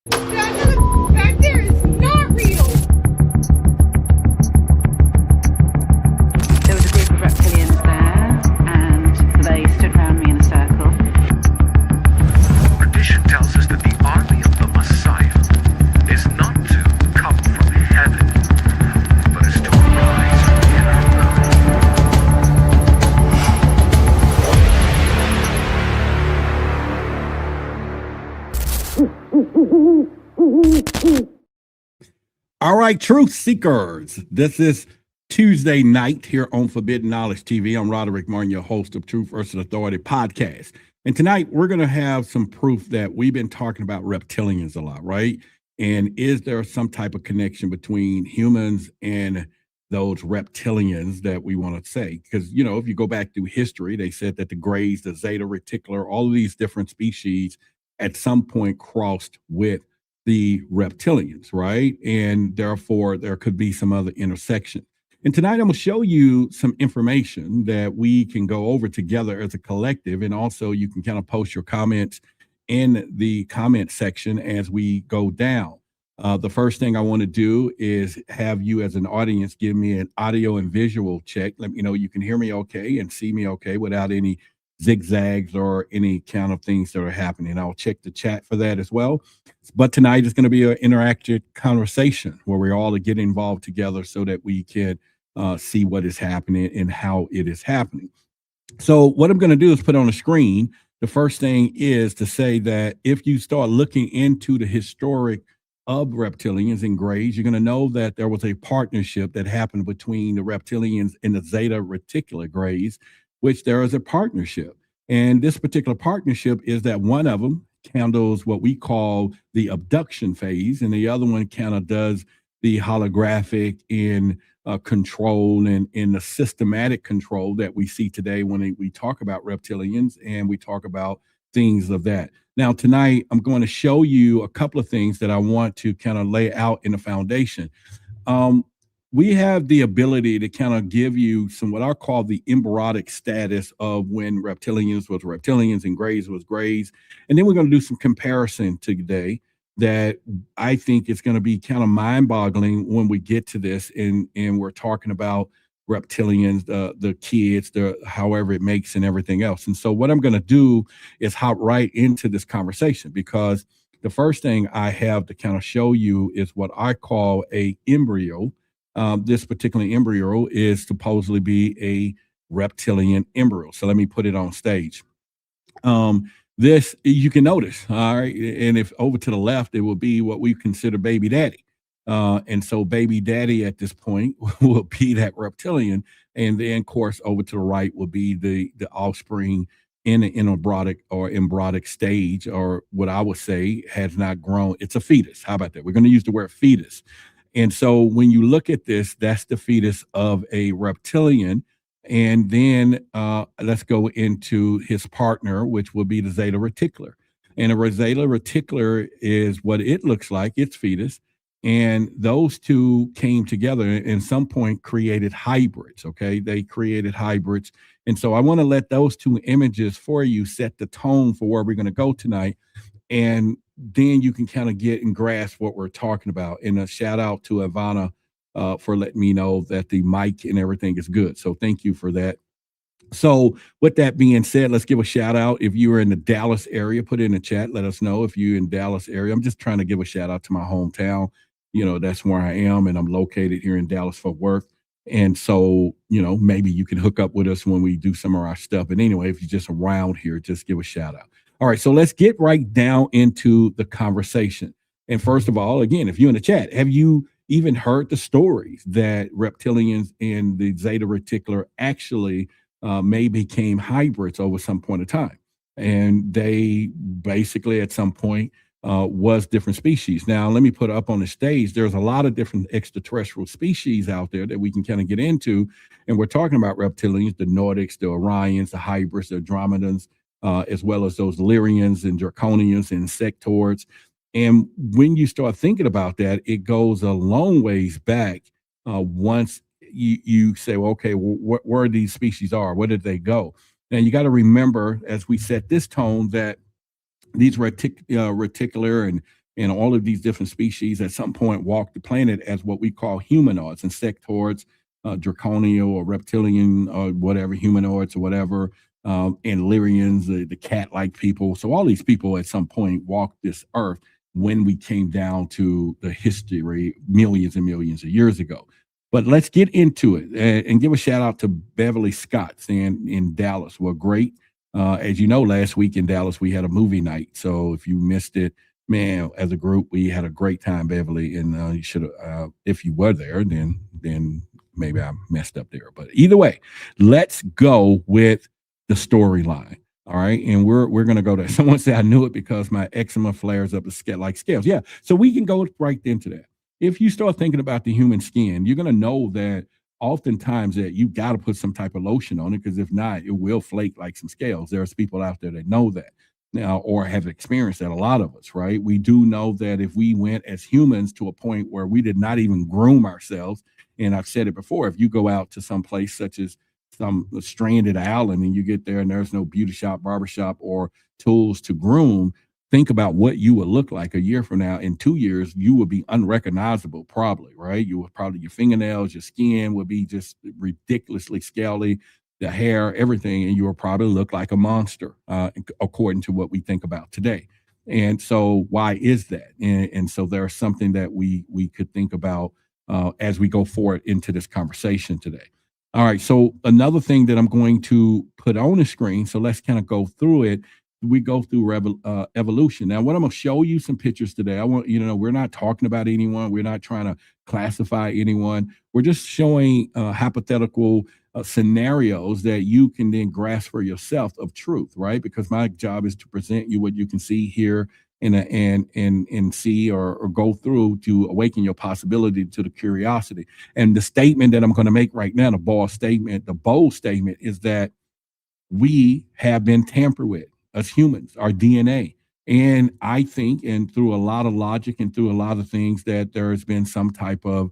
That back there is not real. There was a group of reptilians there, and they stood around me in a circle. Tradition tells us that the army of the Messiah is not to come from heaven, but is to rise in All right, truth seekers. This is Tuesday night here on Forbidden Knowledge TV. I'm Roderick Martin, your host of Truth versus Authority podcast. And tonight we're going to have some proof that we've been talking about reptilians a lot, right? And is there some type of connection between humans and those reptilians that we want to say? Because, you know, if you go back through history, they said that the Greys, the Zeta Reticular, all of these different species at some point crossed with the reptilians, right? And therefore, there could be some other intersection. And tonight, I'm going to show you some information that we can go over together as a collective. And also, you can kind of post your comments in the comment section as we go down. The first thing I want to do is have you as an audience give me an audio and visual check. Let me know you can hear me okay and see me okay without any zigzags or any kind of things that are happening. I'll check the chat for that as well. But tonight is going to be an interactive conversation where we all get involved together so that we can see what is happening and how it is happening. So what I'm going to do is put on the screen. The first thing is to say that if you start looking into the historic of reptilians and Greys, you're going to know that there was a partnership that happened between the reptilians and the Zeta Reticular Greys, which there is a partnership. And this particular partnership is that one of them handles what we call the abduction phase, and the other one kind of does the holographic and control and the systematic control that we see today when we talk about reptilians and we talk about things of that. Now, tonight, I'm going to show you a couple of things that I want to kind of lay out in the foundation. We have the ability to kind of give you some what I call the embryonic status of when reptilians was reptilians and Greys was Greys. And then we're going to do some comparison today that I think is going to be kind of mind-boggling when we get to this and we're talking about reptilians, the kids, the however it makes and everything else. And so what I'm going to do is hop right into this conversation, because the first thing I have to kind of show you is what I call a embryo. This particular embryo is supposedly be a reptilian embryo. So let me put it on stage. This, you can notice, all right, and if over to the left, it will be what we consider baby daddy. And so baby daddy at this point will be that reptilian. And then, of course, over to the right will be the offspring in an embryonic stage, or what I would say has not grown. It's a fetus. How about that? We're going to use the word fetus. And so when you look at this, that's the fetus of a reptilian. And then let's go into his partner, which will be the Zeta Reticular. And a Zeta Reticular is what it looks like, its fetus. And those two came together and at some point created hybrids, okay? They created hybrids. And so I want to let those two images for you set the tone for where we're going to go tonight. And then you can kind of get and grasp what we're talking about. And a shout out to Ivana for letting me know that the mic and everything is good. So thank you for that. So with that being said, let's give a shout out. If you are in the Dallas area, put it in the chat. Let us know if you're in Dallas area. I'm just trying to give a shout out to my hometown. You know, that's where I am, and I'm located here in Dallas Fort Worth. And so, you know, maybe you can hook up with us when we do some of our stuff. But anyway, if you're just around here, just give a shout out. All right, so let's get right down into the conversation. And first of all, again, if you're in the chat, have you even heard the stories that reptilians and the Zeta Reticular actually may became hybrids over some point of time? And they basically at some point was different species. Now, let me put up on the stage, there's a lot of different extraterrestrial species out there that we can kind of get into. And we're talking about reptilians, the Nordics, the Orions, the hybrids, the Andromedans, as well as those Lyrians and Draconians and Sectoids. And when you start thinking about that, it goes a long ways back. Once you say, well, okay, well, where these species are, where did they go? Now, you got to remember, as we set this tone, that these reticular and and all of these different species at some point walked the planet as what we call humanoids, insectoids, draconial or reptilian or whatever, humanoids or whatever, and Lyrians, the cat-like people. So all these people at some point walked this earth when we came down to the history millions and millions of years ago. But let's get into it and give a shout out to Beverly Scott's in Dallas. Well, great. As you know, last week in Dallas, we had a movie night. So if you missed it, man, as a group, we had a great time, Beverly. And you should have, if you were there, then maybe I messed up there. But either way, let's go with the storyline. All right. And we're going to go there. Someone said I knew it because my eczema flares up like scales. Yeah. So we can go right into that. If you start thinking about the human skin, you're going to know that oftentimes that you got to put some type of lotion on it, because if not, it will flake like some scales. There's people out there that know that now or have experienced that. A lot of us, right? We do know that if we went as humans to a point where we did not even groom ourselves, and I've said it before, if you go out to some place such as some stranded island and you get there and there's no beauty shop, barber shop, or tools to groom, think about what you would look like a year from now. In 2 years, you would be unrecognizable, probably, right? You would probably, your fingernails, your skin would be just ridiculously scaly, the hair, everything, and you will probably look like a monster, according to what we think about today. And so why is that? And so there's something that we could think about as we go forward into this conversation today. All right, so another thing that I'm going to put on the screen, so let's kind of go through it. We go through evolution. Now, what I'm going to show you some pictures today. I want you to know we're not talking about anyone. We're not trying to classify anyone. We're just showing hypothetical scenarios that you can then grasp for yourself of truth, right? Because my job is to present you what you can see, hear, and see or go through to awaken your possibility to the curiosity. And the statement that I'm going to make right now, the bold statement is that we have been tampered with as humans, our DNA. And I think, and through a lot of logic and through a lot of things, that there has been some type of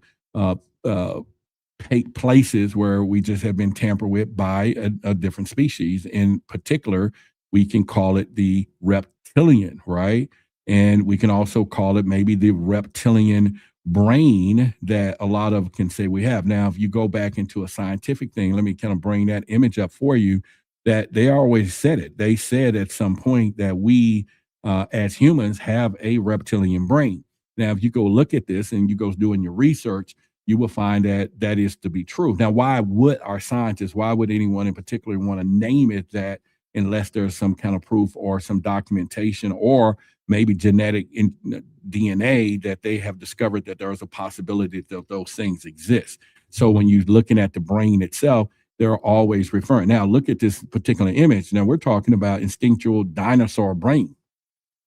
places where we just have been tampered with by a different species. In particular, we can call it the reptilian, right? And we can also call it maybe the reptilian brain that a lot of can say we have. Now, if you go back into a scientific thing, let me kind of bring that image up for you, that they always said it. They said at some point that we, as humans, have a reptilian brain. Now, if you go look at this and you go doing your research, you will find that that is to be true. Now, why would our scientists, why would anyone in particular want to name it that unless there's some kind of proof or some documentation or maybe genetic DNA that they have discovered that there is a possibility that those things exist? So when you're looking at the brain itself, they're always referring. Now, look at this particular image. Now, we're talking about instinctual dinosaur brain.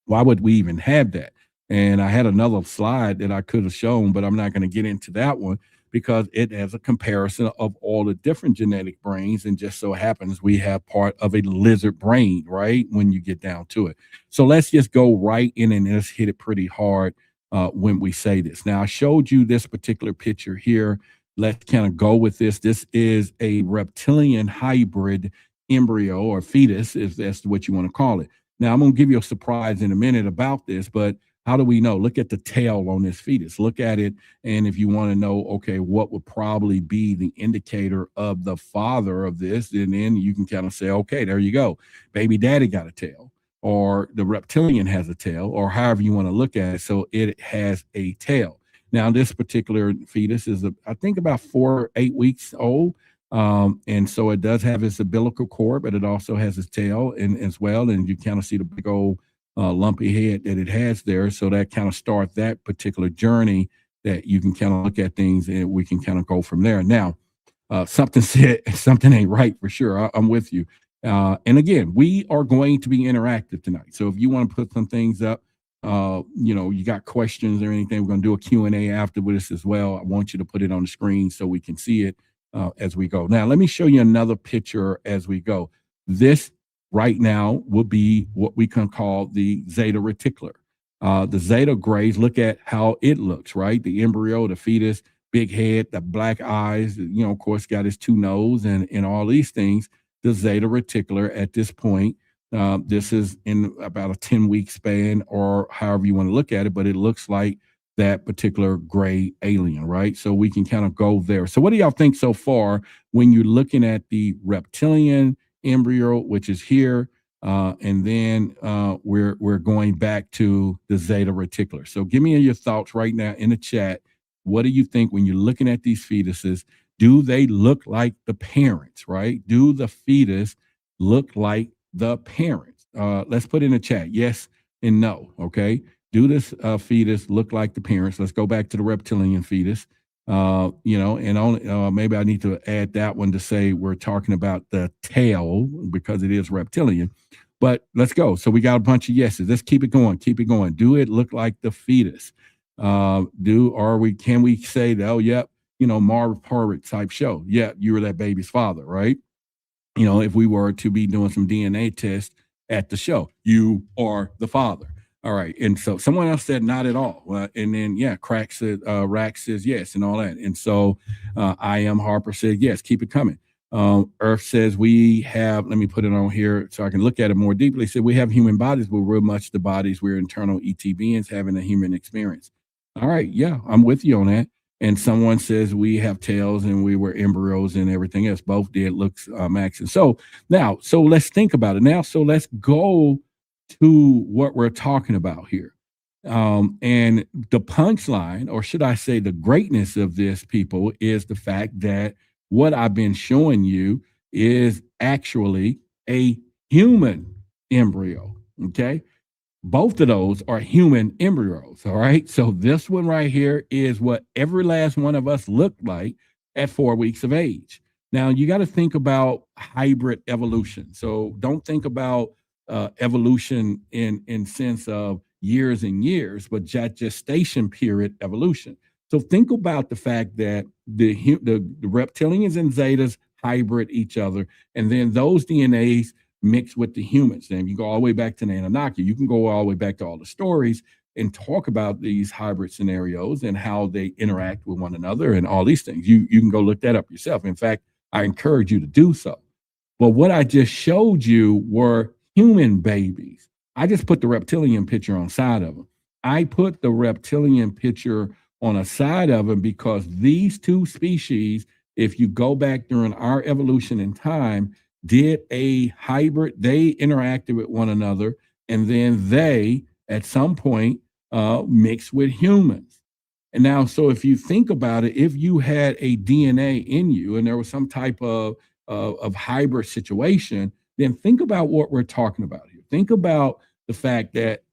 Why would we even have that? And I had another slide that I could have shown, but I'm not going to get into that one because it has a comparison of all the different genetic brains. And just so happens we have part of a lizard brain, right? When you get down to it. So let's just go right in and let's hit it pretty hard when we say this. Now, I showed you this particular picture here. Let's kind of go with this. This is a reptilian hybrid embryo or fetus, if that's what you want to call it. Now, I'm going to give you a surprise in a minute about this, but how do we know? Look at the tail on this fetus. Look at it. And if you want to know, okay, what would probably be the indicator of the father of this, and then you can kind of say, okay, there you go. Baby daddy got a tail, or the reptilian has a tail, or however you want to look at it. So it has a tail. Now, this particular fetus is, I think, about 4 or 8 weeks old. And so it does have its umbilical cord, but it also has its tail as well. And you kind of see the big old lumpy head that it has there. So that kind of starts that particular journey that you can kind of look at things and we can kind of go from there. Now, something ain't right for sure. I'm with you. And again, we are going to be interactive tonight. So if you want to put some things up, you got questions or anything, we're going to do a Q&A after this as well. I want you to put it on the screen so we can see it as we go. Now, let me show you another picture as we go. This right now will be what we can call the zeta reticular. The zeta grays, look at how it looks, right? The embryo, the fetus, big head, the black eyes, of course, got his 2 noses and all these things. The zeta reticular at this point This is in about a 10-week span, or however you want to look at it, but it looks like that particular gray alien, right? So we can kind of go there. So what do y'all think so far when you're looking at the reptilian embryo, which is here, and then we're going back to the zeta reticular. So give me your thoughts right now in the chat. What do you think when you're looking at these fetuses? Do they look like the parents, right? Do the fetus look like the parents? Let's put in the chat yes and no, okay? Do this fetus look like the parents? Let's go back to the reptilian fetus. And only maybe I need to add that one to say we're talking about the tail because it is reptilian. But let's go. So we got a bunch of yeses. Let's keep it going. Keep it going. Do it look like the fetus? Can we say that, oh, yep, Marv Parrott type show. Yeah, you were that baby's father, right? If we were to be doing some DNA tests at the show, you are the father. All right. And so someone else said not at all. And then, Rax says yes and all that. And so I am Harper said yes, keep it coming. Earth says we have, let me put it on here so I can look at it more deeply. Said we have human bodies, but we're much the bodies. We're internal ET beings having a human experience. All right. Yeah, I'm with you on that. And someone says we have tails and we were embryos and everything else. Both did looks max. And so let's think about it now. So let's go to what we're talking about here. And the punchline, or should I say the greatness of this, people, is the fact that what I've been showing you is actually a human embryo, okay? Both of those are human embryos, all right? So this one right here is what every last one of us looked like at 4 weeks of age. Now, you got to think about hybrid evolution. So don't think about evolution in sense of years and years, but gestation period evolution. So think about the fact that the reptilians and zetas hybrid each other, and then those DNAs mix with the humans. And you go all the way back to the Anunnaki. You can go all the way back to all the stories and talk about these hybrid scenarios and how they interact with one another and all these things. You can go look that up yourself. In fact, I encourage you to do so. But what I just showed you were human babies. I just put the reptilian picture on side of them. I put the reptilian picture on a side of them because these two species, if you go back during our evolution in time, did a hybrid. They interacted with one another, and then they, at some point, mixed with humans. And now, so if you think about it, if you had a DNA in you and there was some type of hybrid situation, then think about what we're talking about here. Think about the fact that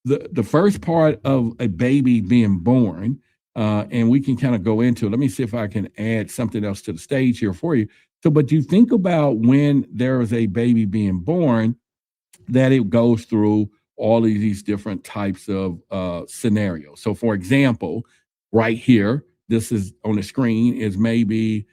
the first part of a baby being born, and we can kind of go into it. Let me see if I can add something else to the stage here for you. So, but you think about when there is a baby being born, that it goes through all of these different types of scenarios. So, for example, right here, this is on the screen is maybe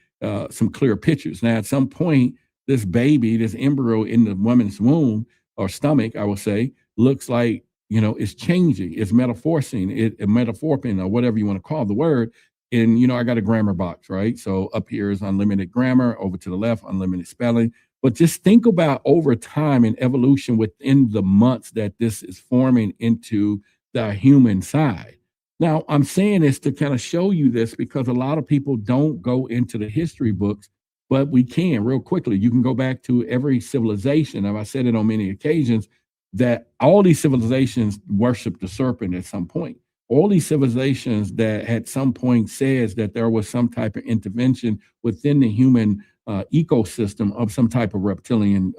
some clear pictures. Now, at some point, this baby, this embryo in the woman's womb or stomach, I will say, looks like, it's changing, it's metaphorping, or whatever you want to call the word. And, I got a grammar box, right? So up here is unlimited grammar, over to the left, unlimited spelling. But just think about over time and evolution within the months that this is forming into the human side. Now, I'm saying this to kind of show you this because a lot of people don't go into the history books, but we can real quickly. You can go back to every civilization, and I've said it on many occasions, that all these civilizations worship the serpent at some point. All these civilizations that at some point says that there was some type of intervention within the human ecosystem of some type of reptilian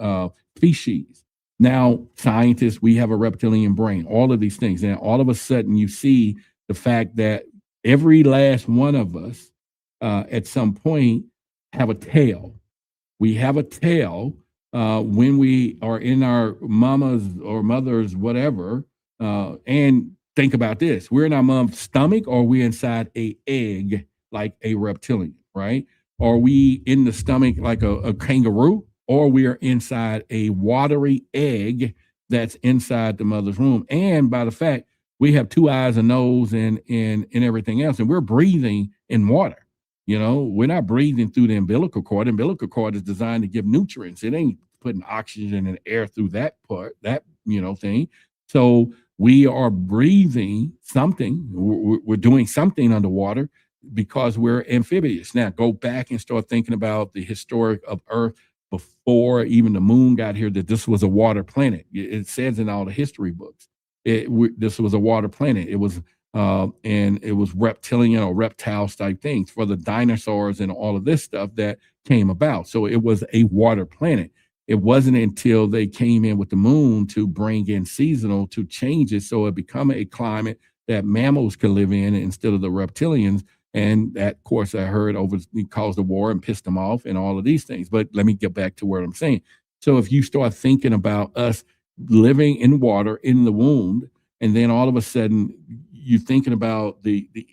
species. Now, scientists, we have a reptilian brain, all of these things. And all of a sudden you see the fact that every last one of us at some point have a tail. We have a tail when we are in our mama's or mother's, whatever. And think about this. We're in our mom's stomach, or we're inside a egg like a reptilian, right? Are we in the stomach like a kangaroo, or we are inside a watery egg that's inside the mother's womb? And by the fact, we have 2 eyes, a nose, and everything else, and we're breathing in water. We're not breathing through the umbilical cord. The umbilical cord is designed to give nutrients. It ain't putting oxygen and air through that part, that, thing. So we are breathing something. We're doing something underwater because we're amphibious. Now go back and start thinking about the historic of Earth before even the moon got here, that this was a water planet. It says in all the history books, this was a water planet. It was, and it was reptilian or reptiles type things for the dinosaurs and all of this stuff that came about. So it was a water planet. It wasn't until they came in with the moon to bring in seasonal to change it so it become a climate that mammals could live in instead of the reptilians. And that, of course, I heard caused a war and pissed them off and all of these things. But let me get back to what I'm saying. So if you start thinking about us living in water in the womb, and then all of a sudden you're thinking about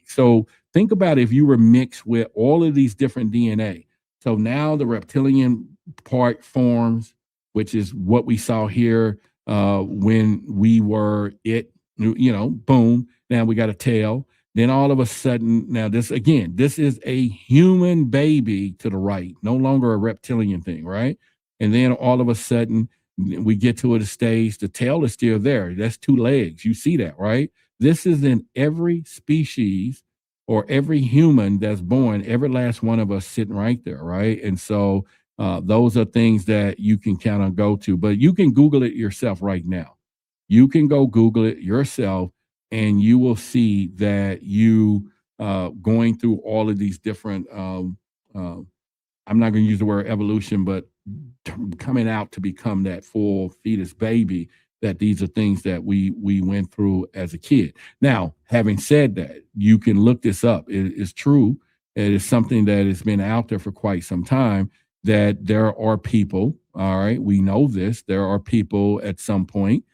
so think about if you were mixed with all of these different DNA. So now the reptilian part forms, which is what we saw here when we were boom. Now we got a tail. Then all of a sudden, now this is a human baby to the right, no longer a reptilian thing, right? And then all of a sudden, we get to a stage, the tail is still there. That's 2 legs. You see that, right? This is in every species or every human that's born, every last one of us sitting right there, right? And so those are things that you can kind of go to, but you can Google it yourself right now. You can go Google it yourself, and you will see that you going through all of these different, I'm not going to use the word evolution, but coming out to become that full fetus baby, that these are things that we went through as a kid. Now, having said that, you can look this up. It is true. It is something that has been out there for quite some time, that there are people, all right, we know this, there are people at some point,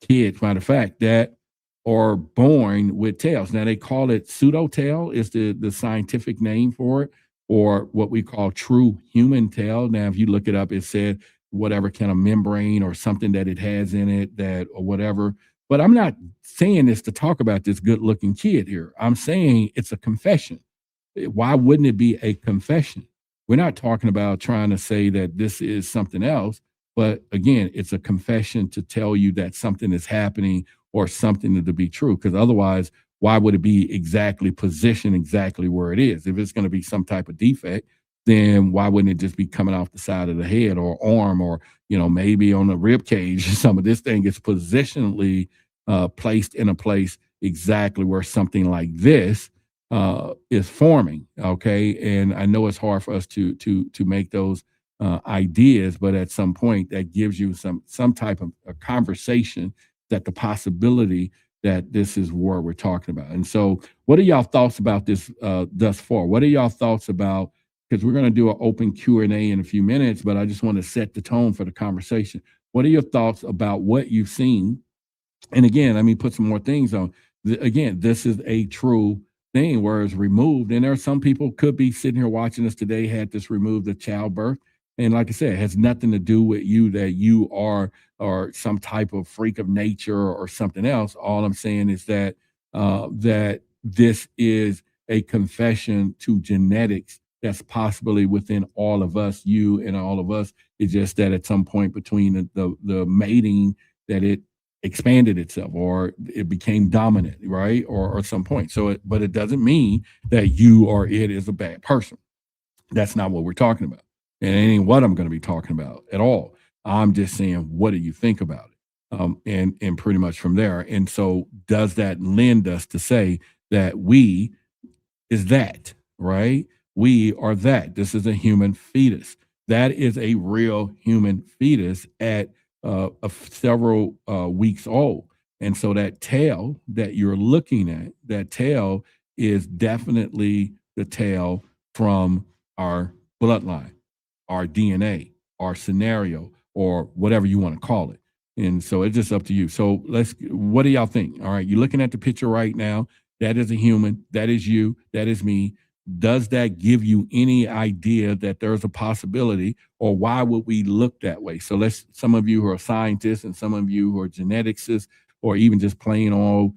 kids, matter of fact, that are born with tails. Now they call it pseudo tail is the scientific name for it, or what we call true human tail. Now, if you look it up, it said whatever kind of membrane or something that it has in it, that or whatever. But I'm not saying this to talk about this good looking kid here. I'm saying it's a confession. Why wouldn't it be a confession? We're not talking about trying to say that this is something else, but again, it's a confession to tell you that something is happening or something to be true, because otherwise, why would it be exactly positioned exactly where it is? If it's going to be some type of defect, then why wouldn't it just be coming off the side of the head or arm, or maybe on the rib cage? Some of this thing is positionally placed in a place exactly where something like this is forming. Okay, and I know it's hard for us to make those ideas, but at some point that gives you some type of a conversation, that the possibility that this is what we're talking about. And so what are y'all thoughts about this thus far? What are y'all thoughts about, because we're going to do an open Q&A in a few minutes, but I just want to set the tone for the conversation. What are your thoughts about what you've seen? And again, let me put some more things on. Again, this is a true thing where it's removed. And there are some people could be sitting here watching us today, had this removed at childbirth. And like I said, it has nothing to do with you, that you are or some type of freak of nature or something else. All I'm saying is that that this is a confession to genetics that's possibly within all of us, you and all of us. It's just that at some point between the mating, that it expanded itself or it became dominant, right? Or some point. So, but it doesn't mean that you or it is a bad person. That's not what we're talking about. And it ain't what I'm going to be talking about at all. I'm just saying, what do you think about it? And pretty much from there. And so does that lend us to say that we is that, right? We are that. This is a human fetus. That is a real human fetus at several weeks old. And so that tail that you're looking at, that tail is definitely the tail from our bloodline, our DNA, our scenario, or whatever you want to call it. And so it's just up to you. So what do y'all think? All right, you're looking at the picture right now. That is a human. That is you. That is me. Does that give you any idea that there's a possibility, or why would we look that way? So some of you who are scientists and some of you who are geneticists, or even just plain old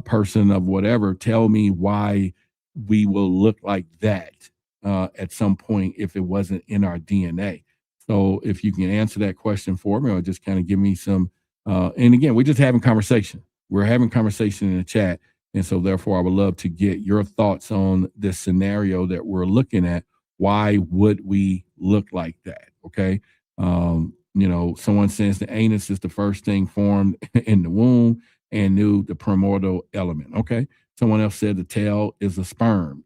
person of whatever, tell me why we will look like that at some point if it wasn't in our DNA. So if you can answer that question for me, or just kind of give me some, and again, we're just having conversation. We're having conversation in the chat. And so therefore I would love to get your thoughts on this scenario that we're looking at. Why would we look like that? Okay. Someone says the anus is the first thing formed in the womb and knew the primordial element. Okay. Someone else said the tail is the sperm.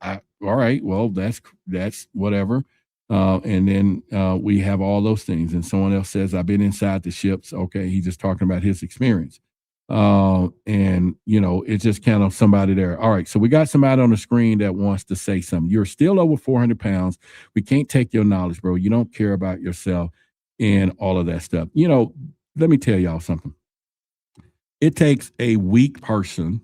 All right. Well, that's whatever. And then we have all those things. And someone else says, I've been inside the ships. Okay. He's just talking about his experience. It's just kind of somebody there. All right. So we got somebody on the screen that wants to say something. You're still over 400 pounds. We can't take your knowledge, bro. You don't care about yourself and all of that stuff. Let me tell y'all something. It takes a weak person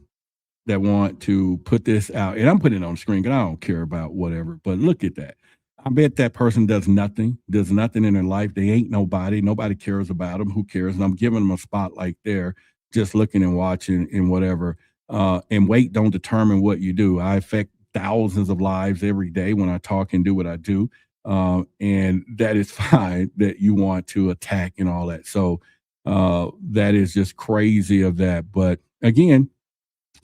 that want to put this out, and I'm putting it on the screen because I don't care about whatever, but look at that. I bet that person does nothing in their life. They ain't nobody cares about them. Who cares? And I'm giving them a spotlight there, just looking and watching and whatever. And weight don't determine what you do. I affect thousands of lives every day when I talk and do what I do. And that is fine that you want to attack and all that. So that is just crazy of that. But again,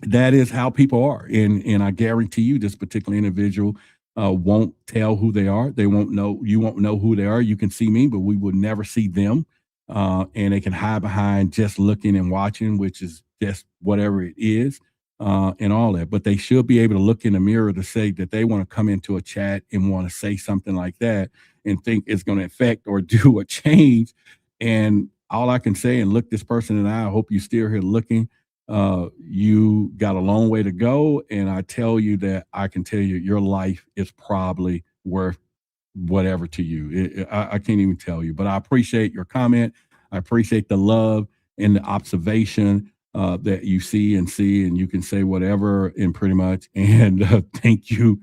that is how people are. And I guarantee you this particular individual won't tell who they are. They won't know, you won't know who they are. You can see me, but we will never see them. And they can hide behind just looking and watching, which is just whatever it is, and all that. But they should be able to look in the mirror to say that they want to come into a chat and want to say something like that and think it's going to affect or do a change. And all I can say, and look this person in the eye, I hope you're still here looking. You got a long way to go. And I tell you that I can tell you your life is probably worth whatever to you. I can't even tell you, but I appreciate your comment. I appreciate the love and the observation that you see, and you can say whatever and pretty much. And thank you.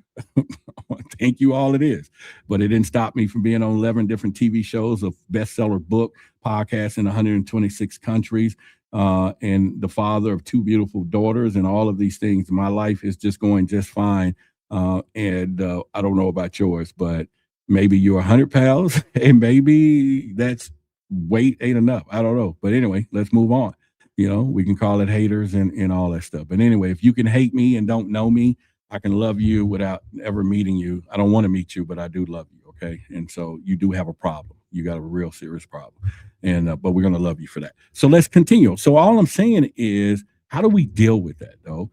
Thank you all it is. But it didn't stop me from being on 11 different TV shows, a bestseller book, podcasts in 126 countries, and the father of 2 beautiful daughters and all of these things. My life is just going just fine. And I don't know about yours, but maybe you're 100 pounds and maybe that's weight ain't enough. I don't know. But anyway, let's move on. We can call it haters and all that stuff. But anyway, if you can hate me and don't know me, I can love you without ever meeting you. I don't want to meet you, but I do love you. Okay. And so you do have a problem. You got a real serious problem. And, but we're going to love you for that. So let's continue. So all I'm saying is, how do we deal with that though?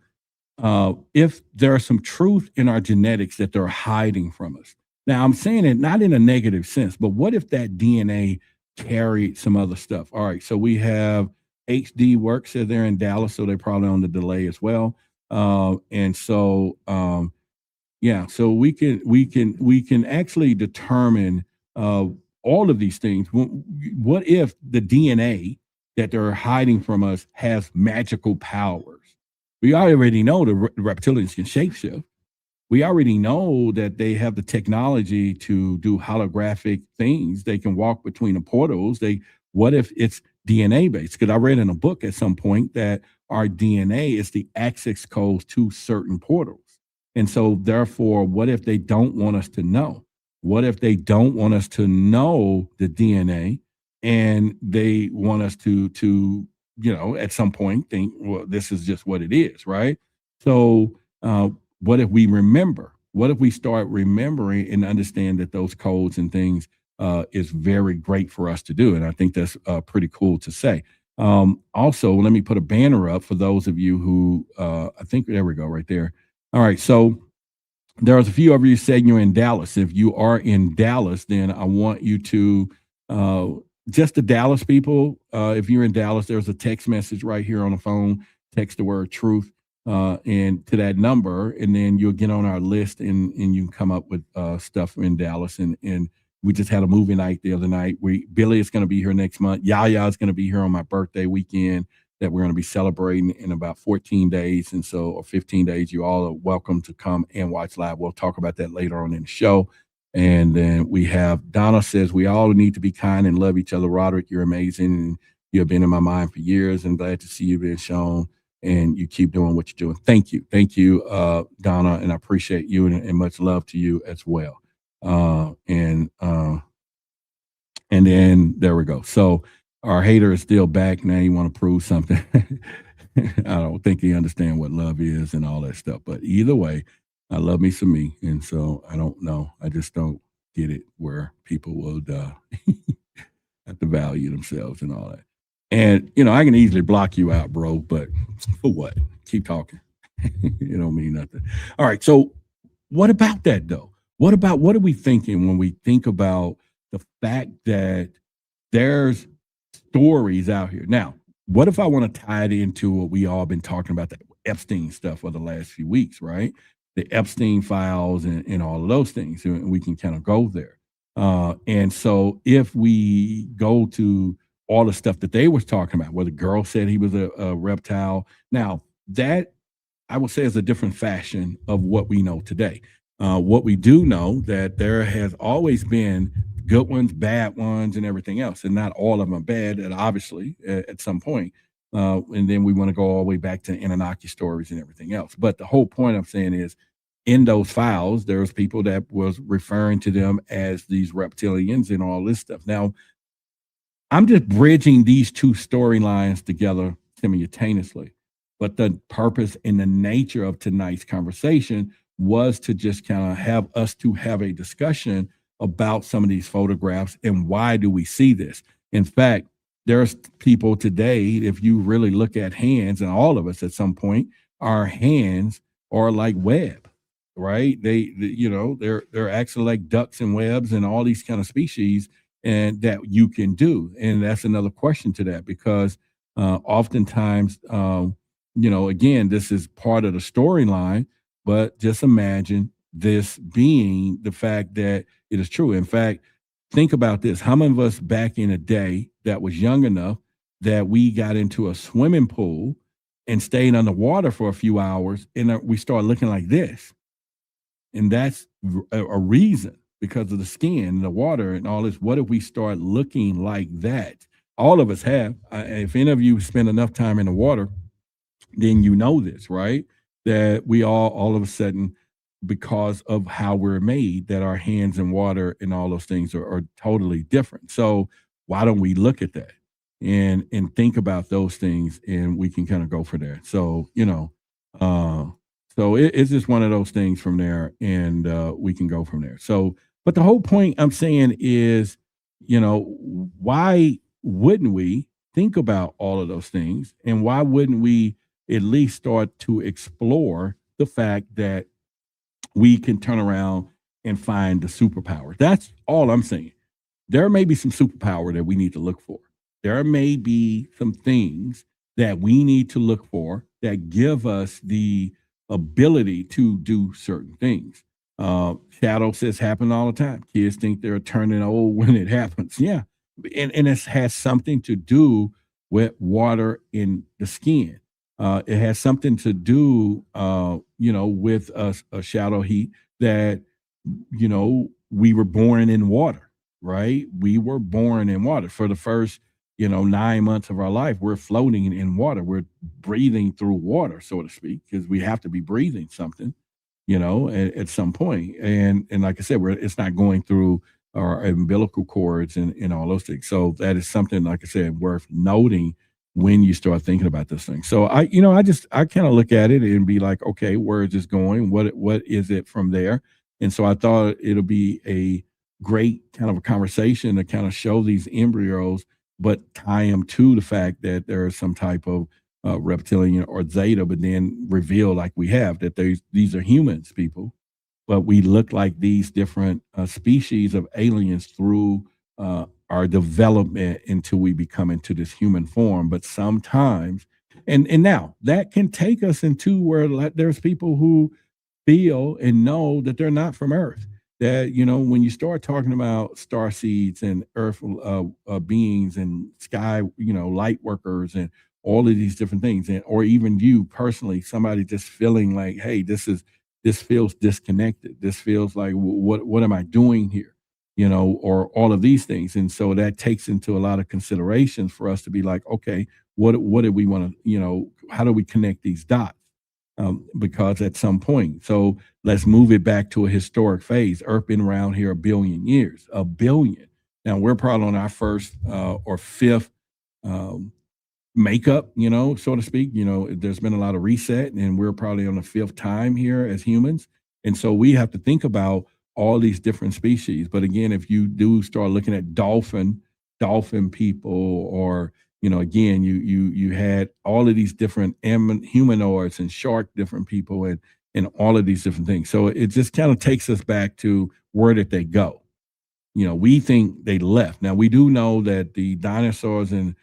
If there are some truth in our genetics that they're hiding from us. Now I'm saying it not in a negative sense, but what if that DNA carried some other stuff? All right. So we have HD Work said they're in Dallas, so they're probably on the delay as well. And so, so we can actually determine all of these things. What if the DNA that they're hiding from us has magical powers? We already know the reptilians can shapeshift. We already know that they have the technology to do holographic things. They can walk between the portals. What if it's DNA based? Because I read in a book at some point that our DNA is the access codes to certain portals. And so therefore, what if they don't want us to know? What if they don't want us to know the DNA and they want us to at some point think, well, this is just what it is, right? So what if we remember? What if we start remembering and understand that those codes and things is very great for us to do? And I think that's pretty cool to say. Also, let me put a banner up for those of you who I think there we go right there. All right. So there's a few of you saying you're in Dallas. If you are in Dallas, then I want you to just the Dallas people. If you're in Dallas, there's a text message right here on the phone. Text the word truth and to that number, and then you'll get on our list and you can come up with stuff in Dallas. And we just had a movie night the other night. Billy is going to be here next month. Yaya is going to be here on my birthday weekend that we're going to be celebrating in about 14 days. And so, or 15 days, you all are welcome to come and watch live. We'll talk about that later on in the show. And then we have Donna says, we all need to be kind and love each other. Roderick, you're amazing. And you have been in my mind for years, and glad to see you being shown, and you keep doing what you're doing. Thank you. Thank you, Donna. And I appreciate you, and much love to you as well. And then there we go. So our hater is still back. Now you want to prove something. I don't think he understand what love is and all that stuff. But either way, I love me some me. And so I don't know. I just don't get it where people would have to value themselves and all that. And, I can easily block you out, bro, but for what? Keep talking. It don't mean nothing. All right. So what about that though? What are we thinking when we think about the fact that there's stories out here? Now, what if I want to tie it into what we all been talking about, the Epstein stuff for the last few weeks, right? The Epstein files and all of those things, and we can kind of go there. And so if we go to all the stuff that they was talking about, where the girl said he was a reptile, now that I would say is a different fashion of what we know today. What we do know that there has always been good ones, bad ones, and everything else, and not all of them are bad. And obviously, at some point, and then we want to go all the way back to Anunnaki stories and everything else. But the whole point I'm saying is, in those files, there's people that was referring to them as these reptilians and all this stuff. Now, I'm just bridging these two storylines together simultaneously. But the purpose and the nature of tonight's conversation was to just kind of have us to have a discussion about some of these photographs and why do we see this. In fact, there's people today, if you really look at hands, and all of us at some point, our hands are like web, right? They're actually like ducks and webs and all these kind of species, and that you can do. And that's another question to that, because oftentimes, again, this is part of the storyline, but just imagine this being the fact that it is true. In fact, think about this. How many of us back in a day that was young enough that we got into a swimming pool and stayed underwater for a few hours and we start looking like this? And that's a reason, because of the skin, the water, and all this. What if we start looking like that? All of us have. If any of you spend enough time in the water, then you know this, right? That we all of a sudden, because of how we're made, that our hands in water and all those things are totally different. So why don't we look at that and think about those things, and we can kind of go for there. So, it's just one of those things from there, and we can go from there. So, but the whole point I'm saying is, why wouldn't we think about all of those things? And why wouldn't we at least start to explore the fact that we can turn around and find the superpower? That's all I'm saying. There may be some superpower that we need to look for. There may be some things that we need to look for that give us the ability to do certain things. Shadow says happen all the time. Kids think they're turning old when it happens. Yeah. And it has something to do with water in the skin. It has something to do, with a shadow heat that, we were born in water, right? We were born in water for the first, 9 months of our life. We're floating in water. We're breathing through water, so to speak, because we have to be breathing something, at some point. And like I said, it's not going through our umbilical cords and all those things. So that is something, like I said, worth noting when you start thinking about this thing. So I kind of look at it and be like, okay, where is this going? What is it from there? And so I thought it'll be a great kind of a conversation to kind of show these embryos, but tie them to the fact that there is some type of reptilian or zeta, but then reveal, like we have, that these are humans, people, but we look like these different species of aliens through our development until we become into this human form. But sometimes, and now that can take us into where there's people who feel and know that they're not from Earth. That, when you start talking about star seeds and Earth beings and sky, light workers and all of these different things, and or even you personally, somebody just feeling like, hey, this feels disconnected. This feels like, what am I doing here? Or all of these things. And so that takes into a lot of considerations for us to be like, okay, what do we want to, how do we connect these dots? Because at some point, so let's move it back to a historic phase. Earth been around here a billion years, a billion. Now we're probably on our first or fifth um, makeup, so to speak. There's been a lot of reset, and we're probably on the fifth time here as humans. And so we have to think about all these different species. But again, if you do start looking at dolphin people, or again, you had all of these different humanoids and shark different people, and all of these different things. So it just kind of takes us back to where did they go? We think they left. Now we do know that the dinosaurs and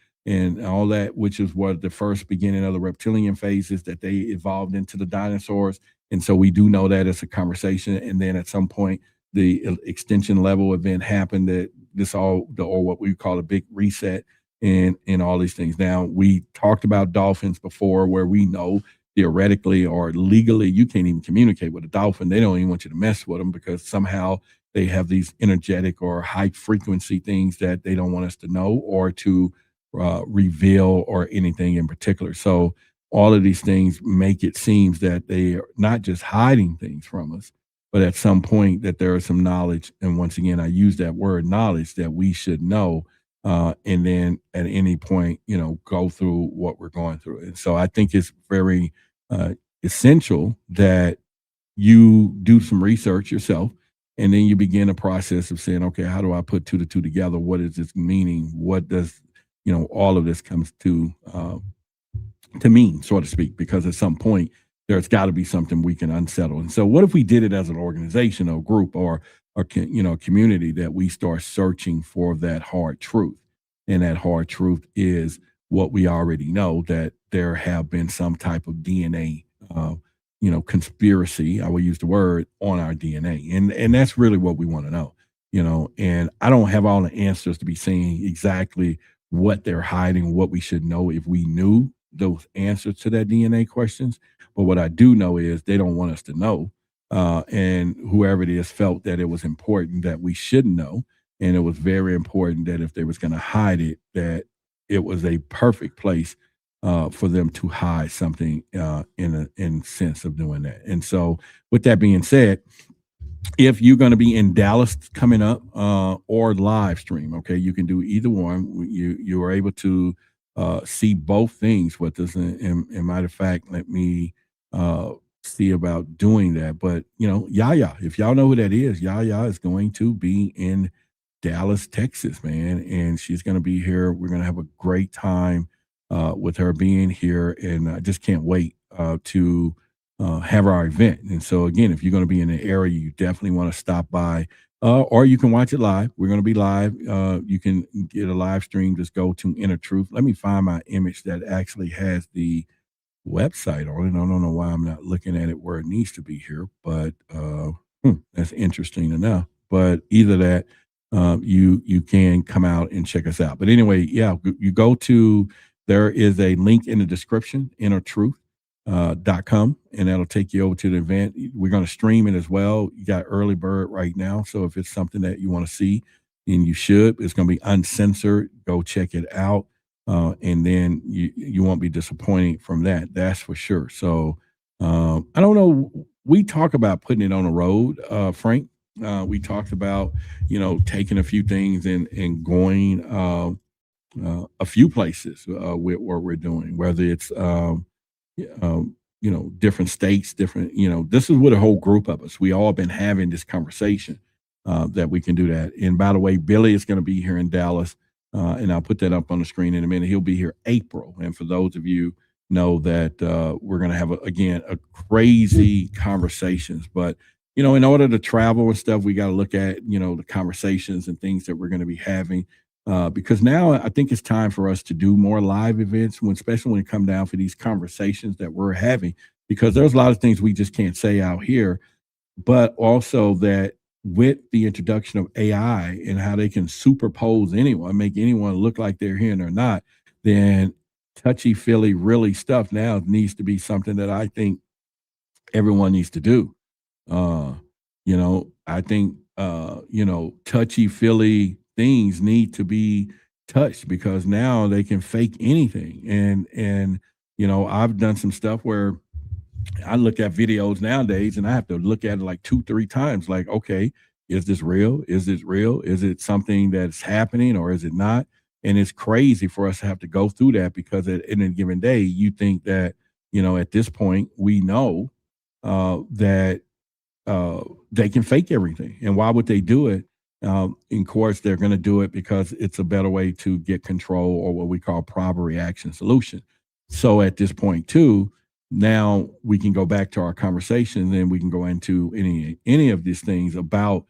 all that, which is what the first beginning of the reptilian phases, that they evolved into the dinosaurs. And so we do know that it's a conversation. And then at some point, the extension level event happened, that or what we call a big reset, and all these things. Now, we talked about dolphins before, where we know theoretically or legally, you can't even communicate with a dolphin. They don't even want you to mess with them, because somehow they have these energetic or high frequency things that they don't want us to know or to reveal, or anything in particular. So all of these things make it seem that they are not just hiding things from us, but at some point that there is some knowledge. And once again, I use that word knowledge, that we should know. And then at any point, go through what we're going through. And so I think it's very essential that you do some research yourself, and then you begin a process of saying, okay, how do I put two to two together? What is this meaning? What does, all of this comes to mean, so to speak, because at some point there's got to be something we can unsettle. And so what if we did it as an organization or group, or community, that we start searching for that hard truth? And that hard truth is what we already know, that there have been some type of DNA conspiracy, I will use the word, on our DNA. And that's really what we want to know, and I don't have all the answers to be saying exactly what they're hiding, what we should know if we knew those answers to that DNA questions. But what I do know is they don't want us to know. And whoever it is felt that it was important that we should know. And it was very important that if they was going to hide it, that it was a perfect place for them to hide something in sense of doing that. And so with that being said, if you're going to be in Dallas coming up, or live stream, okay, you can do either one. You are able to see both things with us. And matter of fact, let me see about doing that. But Yaya, if y'all know who that is, Yaya is going to be in Dallas, Texas, man, and she's going to be here. We're going to have a great time with her being here, and I just can't wait to have our event. And so again, if you're going to be in the area, you definitely want to stop by, or you can watch it live. We're going to be live. You can get a live stream. Just go to Inner Truth. Let me find my image that actually has the website on it. I don't know why I'm not looking at it where it needs to be here, but that's interesting enough. But either that, you can come out and check us out. But anyway, yeah, you go to, there is a link in the description, innertruth.com, and that'll take you over to the event. We're going to stream it as well. You got early bird right now. So if it's something that you want to see, then you should. It's going to be uncensored. Go check it out. And then you won't be disappointed from that. That's for sure. So I don't know. We talk about putting it on the road, Frank. We talked about, taking a few things and going a few places with what we're doing, whether it's, different states, different, this is with a whole group of us. We all been having this conversation that we can do that. And by the way, Billy is going to be here in Dallas. And I'll put that up on the screen in a minute. He'll be here April. And for those of you know that we're going to have, a crazy conversations. But, in order to travel and stuff, we got to look at, the conversations and things that we're going to be having. Because now I think it's time for us to do more live events, especially when it comes down for these conversations that we're having, because there's a lot of things we just can't say out here, but also that with the introduction of AI and how they can superpose anyone, make anyone look like they're here and they're not, then touchy-feely really stuff now needs to be something that I think everyone needs to do. I think, touchy-feely things need to be touched, because now they can fake anything. And I've done some stuff where I look at videos nowadays and I have to look at it like 2-3 times. Like, okay, is this real? Is it real? Is it something that's happening or is it not? And it's crazy for us to have to go through that because at any given day, you think that, at this point, we know that they can fake everything. And why would they do it? In course, they're going to do it because it's a better way to get control or what we call proper reaction solution. So at this point, too, now we can go back to our conversation and we can go into any of these things about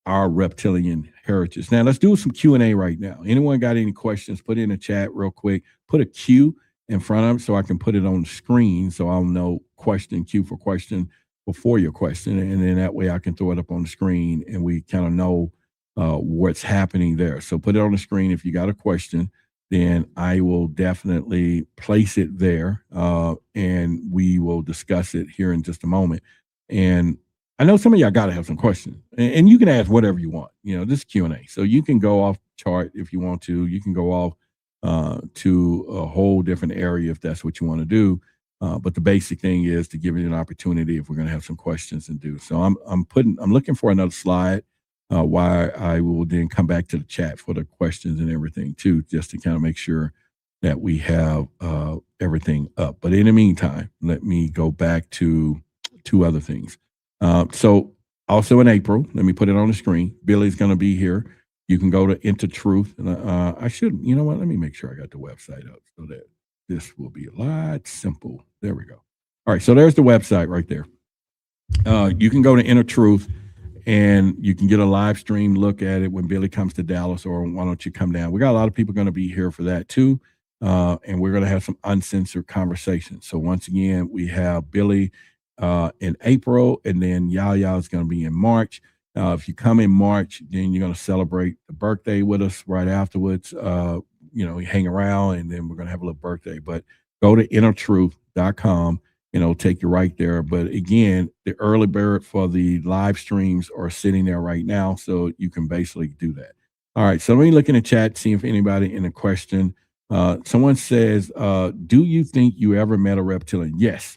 our reptilian heritage. Now let's do some Q&A right now. Anyone got any questions? Put it in the chat real quick. Put a Q in front of them so I can put it on the screen so I'll know question, Q for question before your question. And then that way I can throw it up on the screen and we kind of know what's happening there. So put it on the screen if you got a question. Then I will definitely place it there and we will discuss it here in just a moment. And I know some of y'all got to have some questions and you can ask whatever you want, this Q&A. So you can go off chart if you want to, you can go off to a whole different area if that's what you want to do. But the basic thing is to give you an opportunity if we're going to have some questions and do. So I'm looking for another slide. Why I will then come back to the chat for the questions and everything too, just to kind of make sure that we have everything up. But in the meantime, let me go back to two other things. So also in April, let me put it on the screen. Billy's going to be here. You can go to Into Truth. And I should, let me make sure I got the website up so that this will be a lot simple. There we go. All right. So there's the website right there. You can go to Inner Truth. And you can get a live stream look at it when Billy comes to Dallas, or why don't you come down? We got a lot of people going to be here for that too. And we're going to have some uncensored conversations. So once again, we have Billy in April, and then Yaya is going to be in March. If you come in March, then you're going to celebrate the birthday with us right afterwards. You hang around, and then we're going to have a little birthday. But go to innertruth.com. Take you right there. But again, the early bird for the live streams are sitting there right now. So you can basically do that. All right. So let me look in the chat, see if anybody in a question. Someone says, do you think you ever met a reptilian? Yes,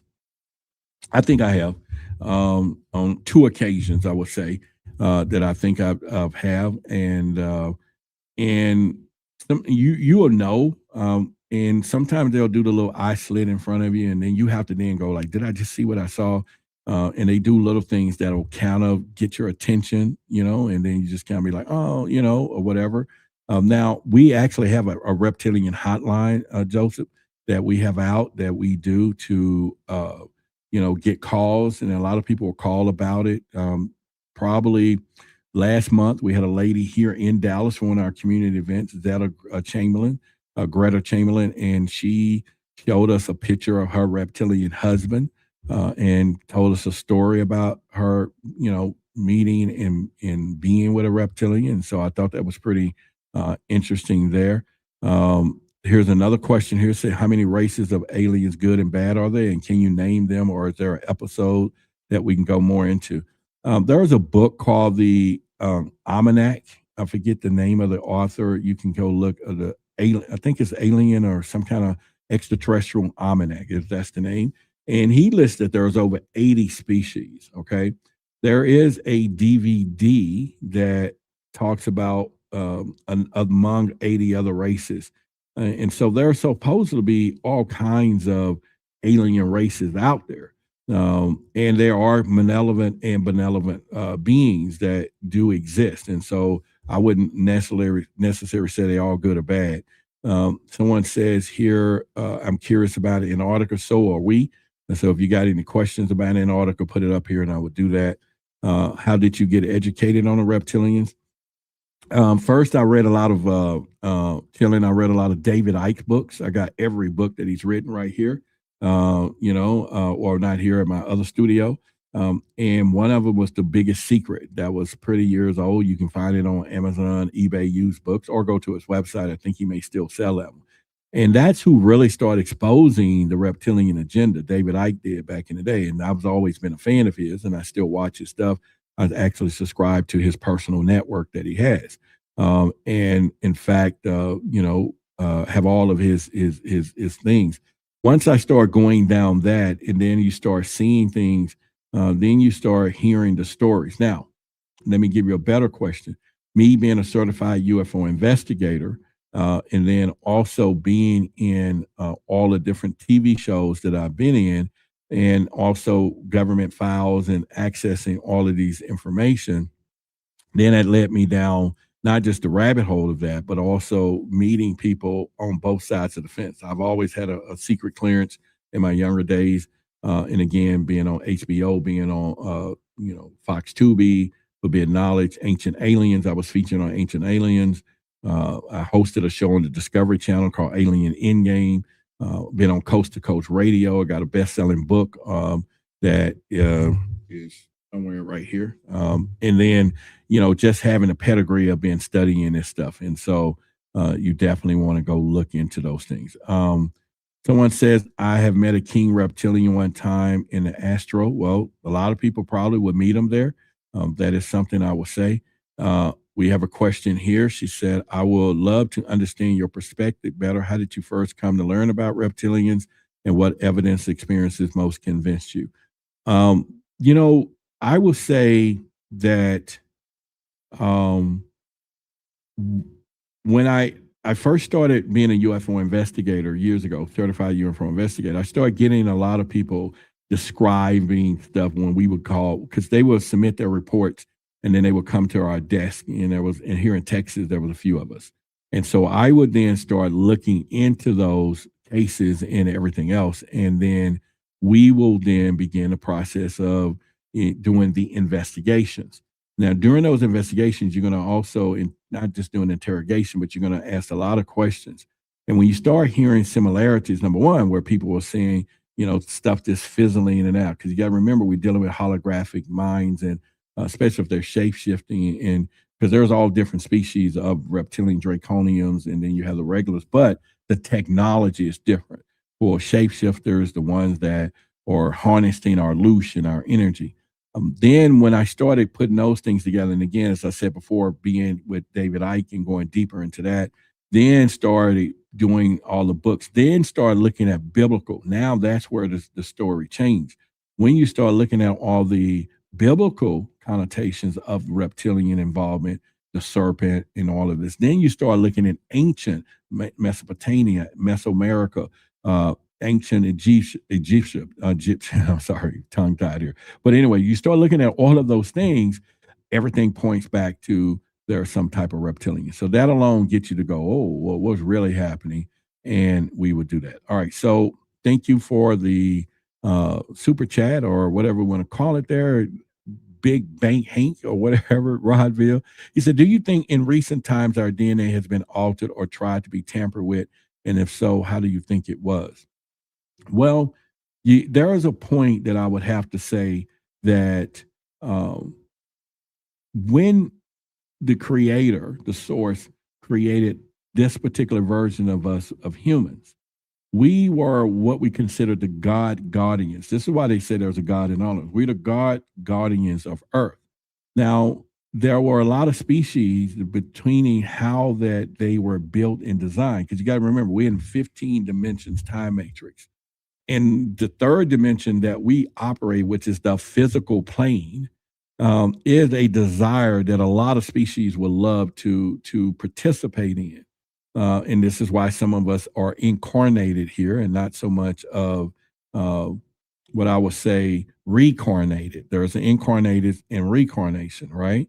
I think I have on two occasions, I would say, that I think I've have. And you will know. And sometimes they'll do the little eye slit in front of you, and then you have to then go like, did I just see what I saw? And they do little things that'll kind of get your attention, and then you just kind of be like, oh, or whatever. Now, we actually have a reptilian hotline, Joseph, that we have out that we do to, get calls. And a lot of people will call about it. Probably last month, we had a lady here in Dallas for one of our community events, Zeta Chamberlain. Greta Chamberlain, and she showed us a picture of her reptilian husband and told us a story about her, meeting and being with a reptilian. So I thought that was pretty interesting there. Here's another question here. Say, how many races of aliens, good and bad, are there? And can you name them, or is there an episode that we can go more into? There was a book called the Almanac. I forget the name of the author. You can go look at the I think it's Alien or some kind of extraterrestrial almanac, if that's the name. And he listed there's over 80 species. Okay. There is a DVD that talks about among 80 other races. And so there are supposed to be all kinds of alien races out there. And there are malevolent and benevolent beings that do exist. And so I wouldn't necessarily say they're all good or bad. Someone says here, I'm curious about Antarctica. So are we. And so if you got any questions about Antarctica, put it up here and I would do that. How did you get educated on the reptilians? First, I read a lot of I read a lot of David Icke books. I got every book that he's written right here, or not here at my other studio. And one of them was The Biggest Secret. That was pretty years old. You can find it on Amazon, eBay used books, or go to his website. I think he may still sell them. And that's who really started exposing the reptilian agenda. David Icke did back in the day. And I've always been a fan of his, and I still watch his stuff. I actually subscribe to his personal network that he has. And in fact, have all of his things. Once I start going down that, and then you start seeing things, then you start hearing the stories. Now, Let me give you a better question. Me being a certified UFO investigator, and then also being in all the different TV shows that I've been in, and also government files and accessing all of these information, then that led me down not just the rabbit hole of that, but also meeting people on both sides of the fence. I've always had a secret clearance in my younger days, and again, being on HBO, being on Fox Tubi, Forbidden Knowledge, Ancient Aliens. I was featured on Ancient Aliens. I hosted a show on the Discovery Channel called Alien Endgame. Been on Coast to Coast Radio. I got a best-selling book that is somewhere right here. And then, just having a pedigree of being studying this stuff. And so you definitely want to go look into those things. Someone says, I have met a king reptilian one time in the astro. Well, a lot of people probably would meet him there. That is something I will say. We have a question here. She said, I would love to understand your perspective better. How did you first come to learn about reptilians, and what evidence experiences most convinced you? I will say that when I first started being a UFO investigator years ago, certified UFO investigator, I started getting a lot of people describing stuff when we would call, because they would submit their reports and then they would come to our desk, and here in Texas, there was a few of us. And so I would then start looking into those cases and everything else. And then we will then begin the process of doing the investigations. Now, during those investigations, you're going to also not just do an interrogation, but you're going to ask a lot of questions. And when you start hearing similarities, number one, where people were saying, stuff just fizzling in and out, because you got to remember, we're dealing with holographic minds, and especially if they're shape-shifting, and because there's all different species of reptilian draconiums, and then you have the regulars, but the technology is different. For shapeshifters, the ones that are harnessing our illusion, our energy. Then when I started putting those things together, and again, as I said before, being with David Icke and going deeper into that, then started doing all the books, then started looking at biblical. Now that's where the story changed. When you start looking at all the biblical connotations of reptilian involvement, the serpent and all of this, then you start looking at ancient Mesopotamia, Mesoamerica, ancient Egyptian, I'm sorry, tongue tied here. But anyway, you start looking at all of those things, everything points back to there's some type of reptilian. So that alone gets you to go, oh, well, what's really happening? And we would do that. All right. So thank you for the super chat, or whatever we want to call it there. Big Bank Hank or whatever, Rodville. He said, do you think in recent times our DNA has been altered or tried to be tampered with? And if so, how do you think it was? Well, there is a point that I would have to say that when the creator, the source, created this particular version of us, of humans, we were what we consider the God guardians. This is why they say there's a God in all of us. We're the God guardians of Earth. Now, there were a lot of species between how that they were built and designed, because you got to remember, we're in 15 dimensions time matrix. And the third dimension that we operate, which is the physical plane, is a desire that a lot of species would love to participate in. And this is why some of us are incarnated here and not so much of what I would say reincarnated. There's an incarnated and reincarnation, right?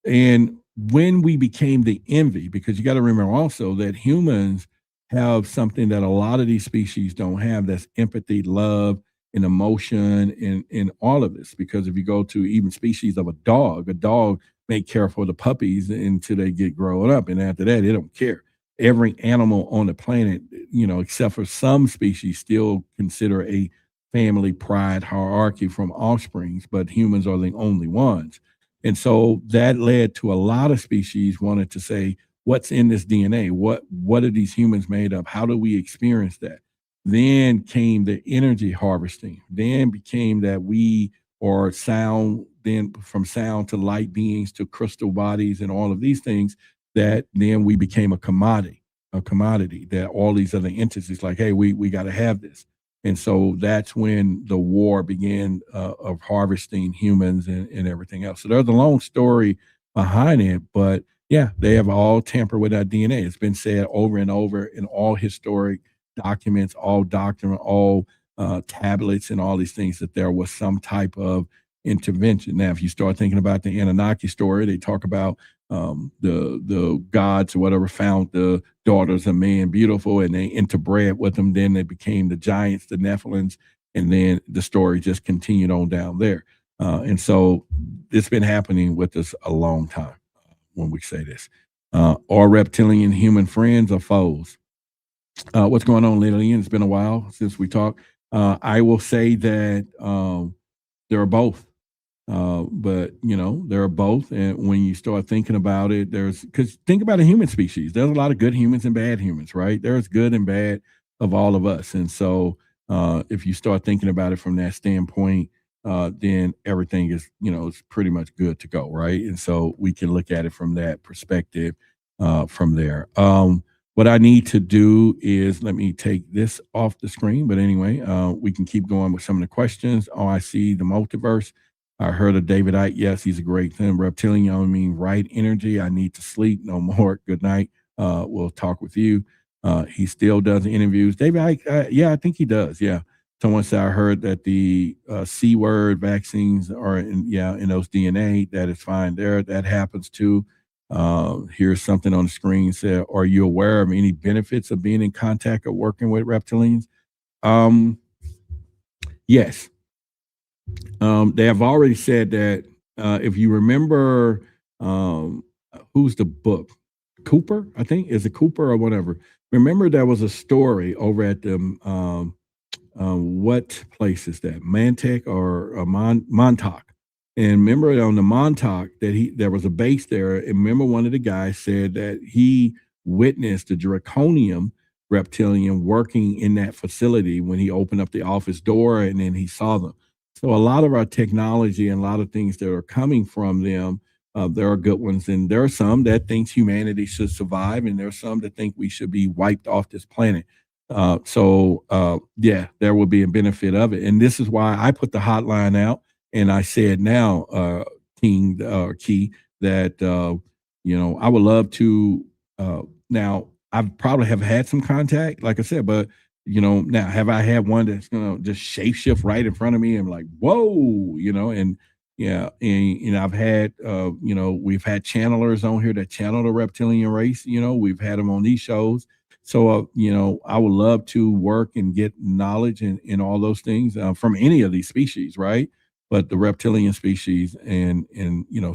And when we became the envy, because you got to remember also that humans have something that a lot of these species don't have, that's empathy, love, and emotion, and all of this. Because if you go to even species of a dog may care for the puppies until they get grown up, and after that, they don't care. Every animal on the planet, except for some species, still consider a family pride hierarchy from offsprings, but humans are the only ones. And so that led to a lot of species wanted to say, what's in this DNA? What are these humans made of? How do we experience that? Then came the energy harvesting. Then became that we are sound, then from sound to light beings to crystal bodies and all of these things, that then we became a commodity that all these other entities like, hey, we got to have this. And so that's when the war began of harvesting humans and everything else. So there's a long story behind it, but yeah, they have all tampered with our DNA. It's been said over and over in all historic documents, all doctrine, all tablets, and all these things that there was some type of intervention. Now, if you start thinking about the Anunnaki story, they talk about the gods or whatever found the daughters of man beautiful, and they interbred with them. Then they became the giants, the Nephilims, and then the story just continued on down there. And so it's been happening with us a long time when we say this. Are reptilian human friends or foes? What's going on, Lillian? It's been a while since we talked. I will say that there are both. But there are both. And when you start thinking about it, because think about a human species, there's a lot of good humans and bad humans, right? There's good and bad of all of us. And so if you start thinking about it from that standpoint, then everything is pretty much good to go, right? And so we can look at it from that perspective from there. What I need to do is let me take this off the screen. But anyway, we can keep going with some of the questions. Oh, I see the multiverse. I heard of David Icke. Yes, he's a great thing. Reptilian, I mean, right energy. I need to sleep no more. Good night. We'll talk with you. He still does interviews. David Icke, yeah, I think he does. Yeah. Someone said, I heard that the C word vaccines are in those DNA. That is fine there. That happens too. Here's something on the screen said, are you aware of any benefits of being in contact or working with reptilians? Yes. They have already said that if you remember, who's the book? Cooper, I think. Is it Cooper or whatever? Remember, there was a story over at the what place is that? Mantek or Montauk? And remember on the Montauk that there was a base there. And remember, one of the guys said that he witnessed the draconium reptilian working in that facility when he opened up the office door, and then he saw them. So a lot of our technology and a lot of things that are coming from them, there are good ones, and there are some that thinks humanity should survive, and there are some that think we should be wiped off this planet. Yeah, there will be a benefit of it, and this is why I put the hotline out, and I said now, Key, that I would love to. Now I probably have had some contact, like I said, but now have I had one that's just shapeshift right in front of me and like, whoa, and yeah, and I've had we've had channelers on here that channel the reptilian race. We've had them on these shows. So I would love to work and get knowledge and all those things from any of these species, right? But the reptilian species and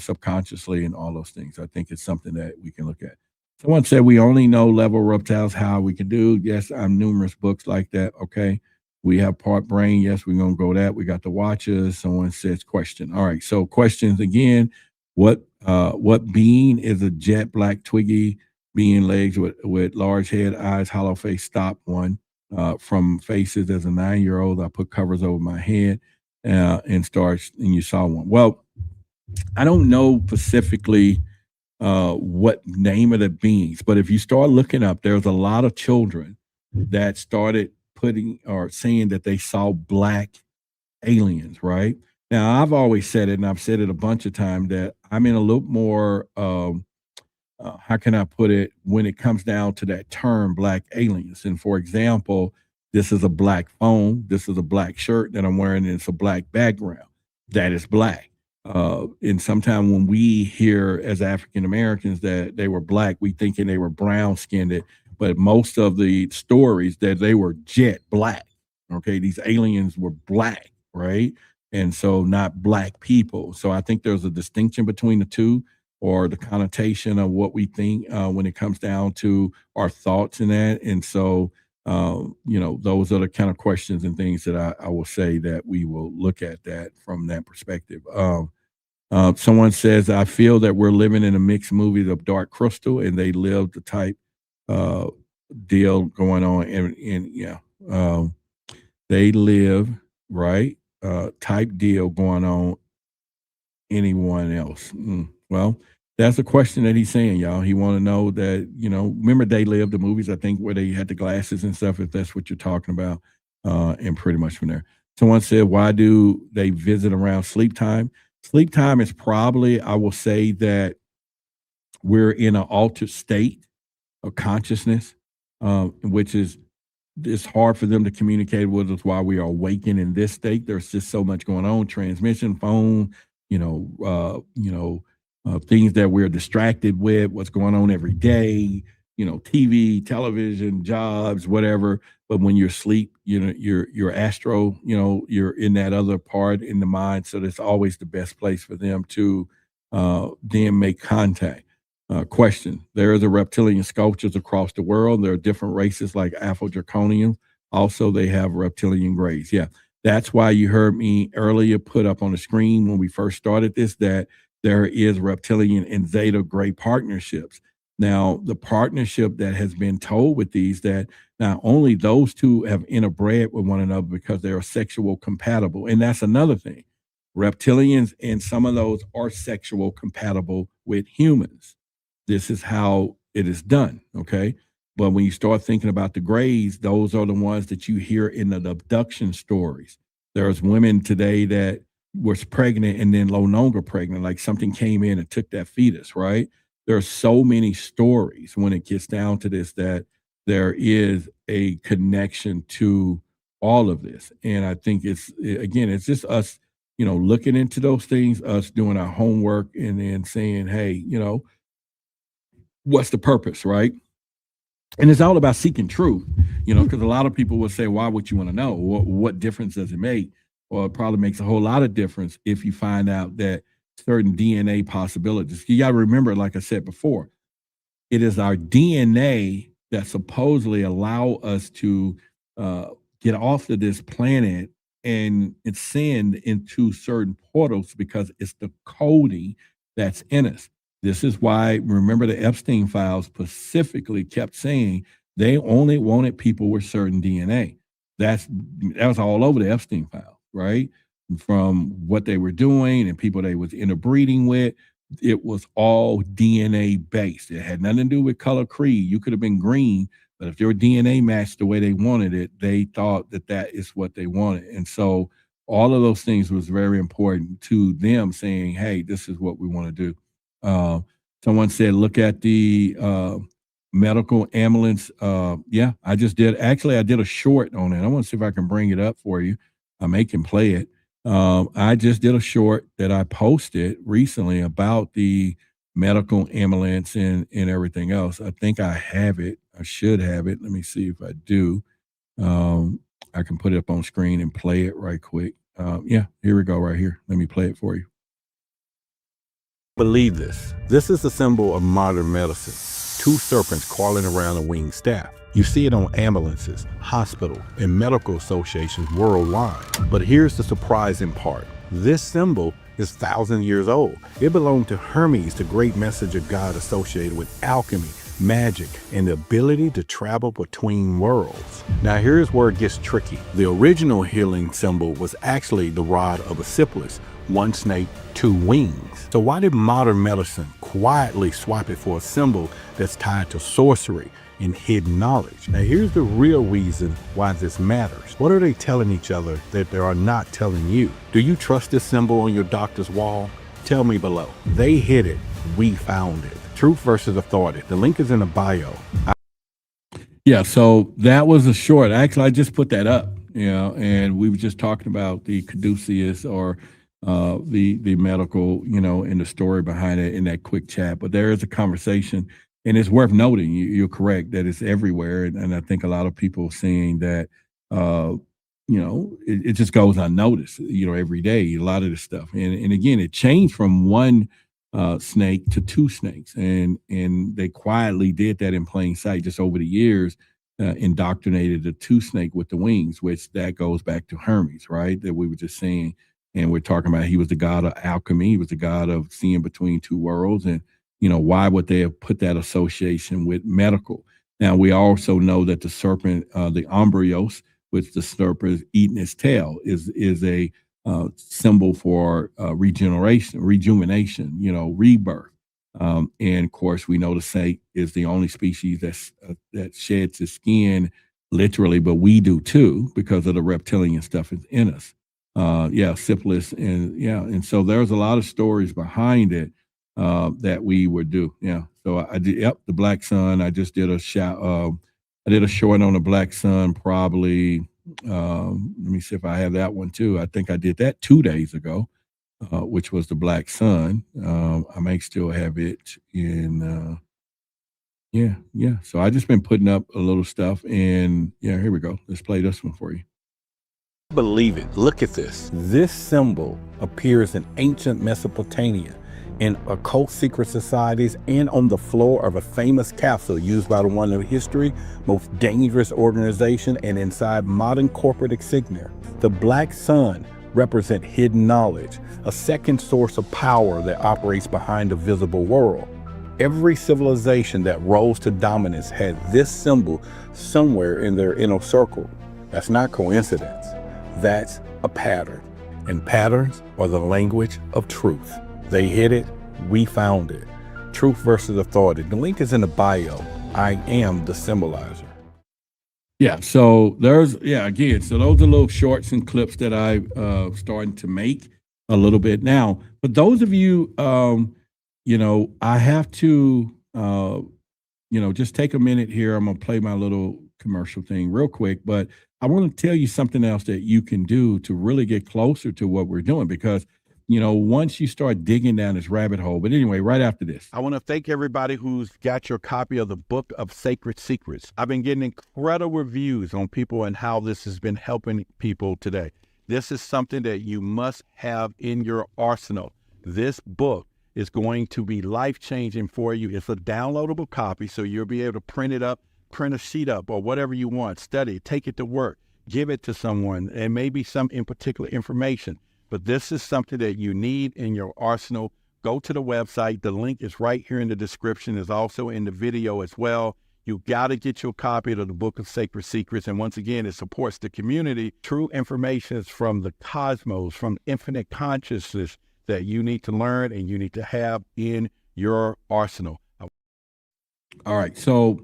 subconsciously and all those things, I think it's something that we can look at. Someone said we only know level reptiles, how we can do. Yes, I'm numerous books like that. Okay. We have part brain. Yes, we're going to go that. We got the watches. Someone says question. All right. So questions again. What being is a jet black twiggy being, legs with large head, eyes, hollow face? Stop one. From faces as a 9-year-old, I put covers over my head and you saw one. Well, I don't know specifically what name of the beings, but if you start looking up, there's a lot of children that started putting or saying that they saw black aliens, right? Now, I've always said it, and I've said it a bunch of times, that I'm in a little more, how can I put it, when it comes down to that term, black aliens. And for example, this is a black phone, this is a black shirt that I'm wearing, and it's a black background. That is black. And sometimes when we hear as African Americans that they were black, we thinking they were brown skinned, but most of the stories that they were jet black. Okay, these aliens were black, right? And so not black people. So I think there's a distinction between the two, or the connotation of what we think when it comes down to our thoughts and that. And so those are the kind of questions and things that I will say that we will look at that from that perspective. Someone says, I feel that we're living in a mixed movie of Dark Crystal, and they live the type deal going on. And they live, right, type deal going on anyone else. Well, that's a question that he's saying, y'all. He want to know that, remember They Live, the movies, I think, where they had the glasses and stuff, if that's what you're talking about. and pretty much from there. Someone said, why do they visit around sleep time? Sleep time is probably, I will say that we're in an altered state of consciousness, which is it's hard for them to communicate with us while we are awakened in this state. There's just so much going on, transmission, phone, things that we're distracted with, what's going on every day, TV, television, jobs, whatever. But when you're asleep, you're astro, you're in that other part in the mind. So that's always the best place for them to then make contact. Question. There is a reptilian sculptures across the world. There are different races like Afro-Draconians. Also, they have reptilian grays. Yeah, that's why you heard me earlier put up on the screen when we first started this, that there is reptilian and Zeta gray partnerships. Now, the partnership that has been told with these, that not only those two have interbred with one another because they are sexual compatible. And that's another thing. Reptilians and some of those are sexual compatible with humans. This is how it is done, okay? But when you start thinking about the grays, those are the ones that you hear in the abduction stories. There's women today that was pregnant and then no longer pregnant, like something came in and took that fetus, right? There are so many stories when it gets down to this that there is a connection to all of this. And I think it's just us, looking into those things, us doing our homework and then saying, hey, what's the purpose, right? And it's all about seeking truth, because a lot of people will say, why would you want to know? What difference does it make? Well, it probably makes a whole lot of difference if you find out that certain DNA possibilities. You got to remember, like I said before, it is our DNA that supposedly allow us to get off of this planet and ascend into certain portals because it's the coding that's in us. This is why, remember, the Epstein files specifically kept saying they only wanted people with certain DNA. That was all over the Epstein file, right? From what they were doing and people they was interbreeding with, it was all DNA based. It had nothing to do with color, creed. You could have been green, but if your DNA matched the way they wanted it, they thought that is what they wanted. And so all of those things was very important to them, saying, hey, this is what we want to do. Someone said, look at the medical ambulance. Yeah, I just did. Actually, I did a short on it. I want to see if I can bring it up for you. I may can play it. I just did a short that I posted recently about the medical ambulance and everything else. I think I have it. I should have it. Let me see if I do. I can put it up on screen and play it right quick. Yeah, here we go right here. Let me play it for you. Believe this. This is the symbol of modern medicine. Two serpents crawling around a winged staff. You see it on ambulances, hospital, and medical associations worldwide. But here's the surprising part. This symbol is 1,000 years old. It belonged to Hermes, the great messenger god associated with alchemy, magic, and the ability to travel between worlds. Now here's where it gets tricky. The original healing symbol was actually the rod of Asclepius, one snake, two wings. So why did modern medicine quietly swap it for a symbol that's tied to sorcery and hidden knowledge? Now here's the real reason why this matters. What are they telling each other that they are not telling you? Do you trust this symbol on your doctor's wall? Tell me below. They hid it, we found it. Truth versus authority. The link is in the bio. Yeah, so that was a short. Actually, I just put that up, and we were just talking about the caduceus or the medical, and the story behind it in that quick chat. But there is a conversation, and it's worth noting, you're correct, that it's everywhere. And I think a lot of people saying that, it just goes unnoticed, every day, a lot of this stuff. And again, it changed from one snake to two snakes. And they quietly did that in plain sight just over the years, indoctrinated the two snake with the wings, which that goes back to Hermes, right? That we were just saying. And we're talking about he was the god of alchemy. He was the god of seeing between two worlds. And, why would they have put that association with medical? Now, we also know that the serpent, the embryos, which the serpent eating its tail, is a symbol for rejuvenation, rebirth. And of course, we know the snake is the only species that sheds its skin literally, but we do too because of the reptilian stuff is in us. Syphilis, and so there's a lot of stories behind it that we would do. So I did. Yep, the Black Sun. I just did a shot. I did a short on the Black Sun. Probably. Let me see if I have that one too. I think I did that 2 days ago, which was the Black Sun. I may still have it in. So I just been putting up a little stuff, and here we go. Let's play this one for you. Believe it. Look at this. This symbol appears in ancient Mesopotamia, in occult secret societies, and on the floor of a famous castle used by one of history's most dangerous organization, and inside modern corporate insignia. The Black Sun represent hidden knowledge, a second source of power that operates behind the visible world. Every civilization that rose to dominance had this symbol somewhere in their inner circle. That's not coincidence. That's a pattern. And patterns are the language of truth. They hid it, we found it. Truth versus authority. The link is in the bio. I am the symbolizer. So there's, again, so those are little shorts and clips that I've starting to make a little bit now. But those of you, I have to, just take a minute here. I'm going to play my little commercial thing real quick, but I want to tell you something else that you can do to really get closer to what we're doing, because, once you start digging down this rabbit hole. But anyway, right after this, I want to thank everybody who's got your copy of the Book of Sacred Secrets. I've been getting incredible reviews on people and how this has been helping people today. This is something that you must have in your arsenal. This book is going to be life-changing for you. It's a downloadable copy, so you'll be able to print it up, print a sheet up, or whatever you want, study, take it to work, give it to someone, and maybe some in particular information. But this is something that you need in your arsenal. Go to the website. The link is right here in the description. It's also in the video as well. You got to get your copy of the Book of Sacred Secrets. And once again, it supports the community. True information is from the cosmos, from infinite consciousness, that you need to learn and you need to have in your arsenal. All right. So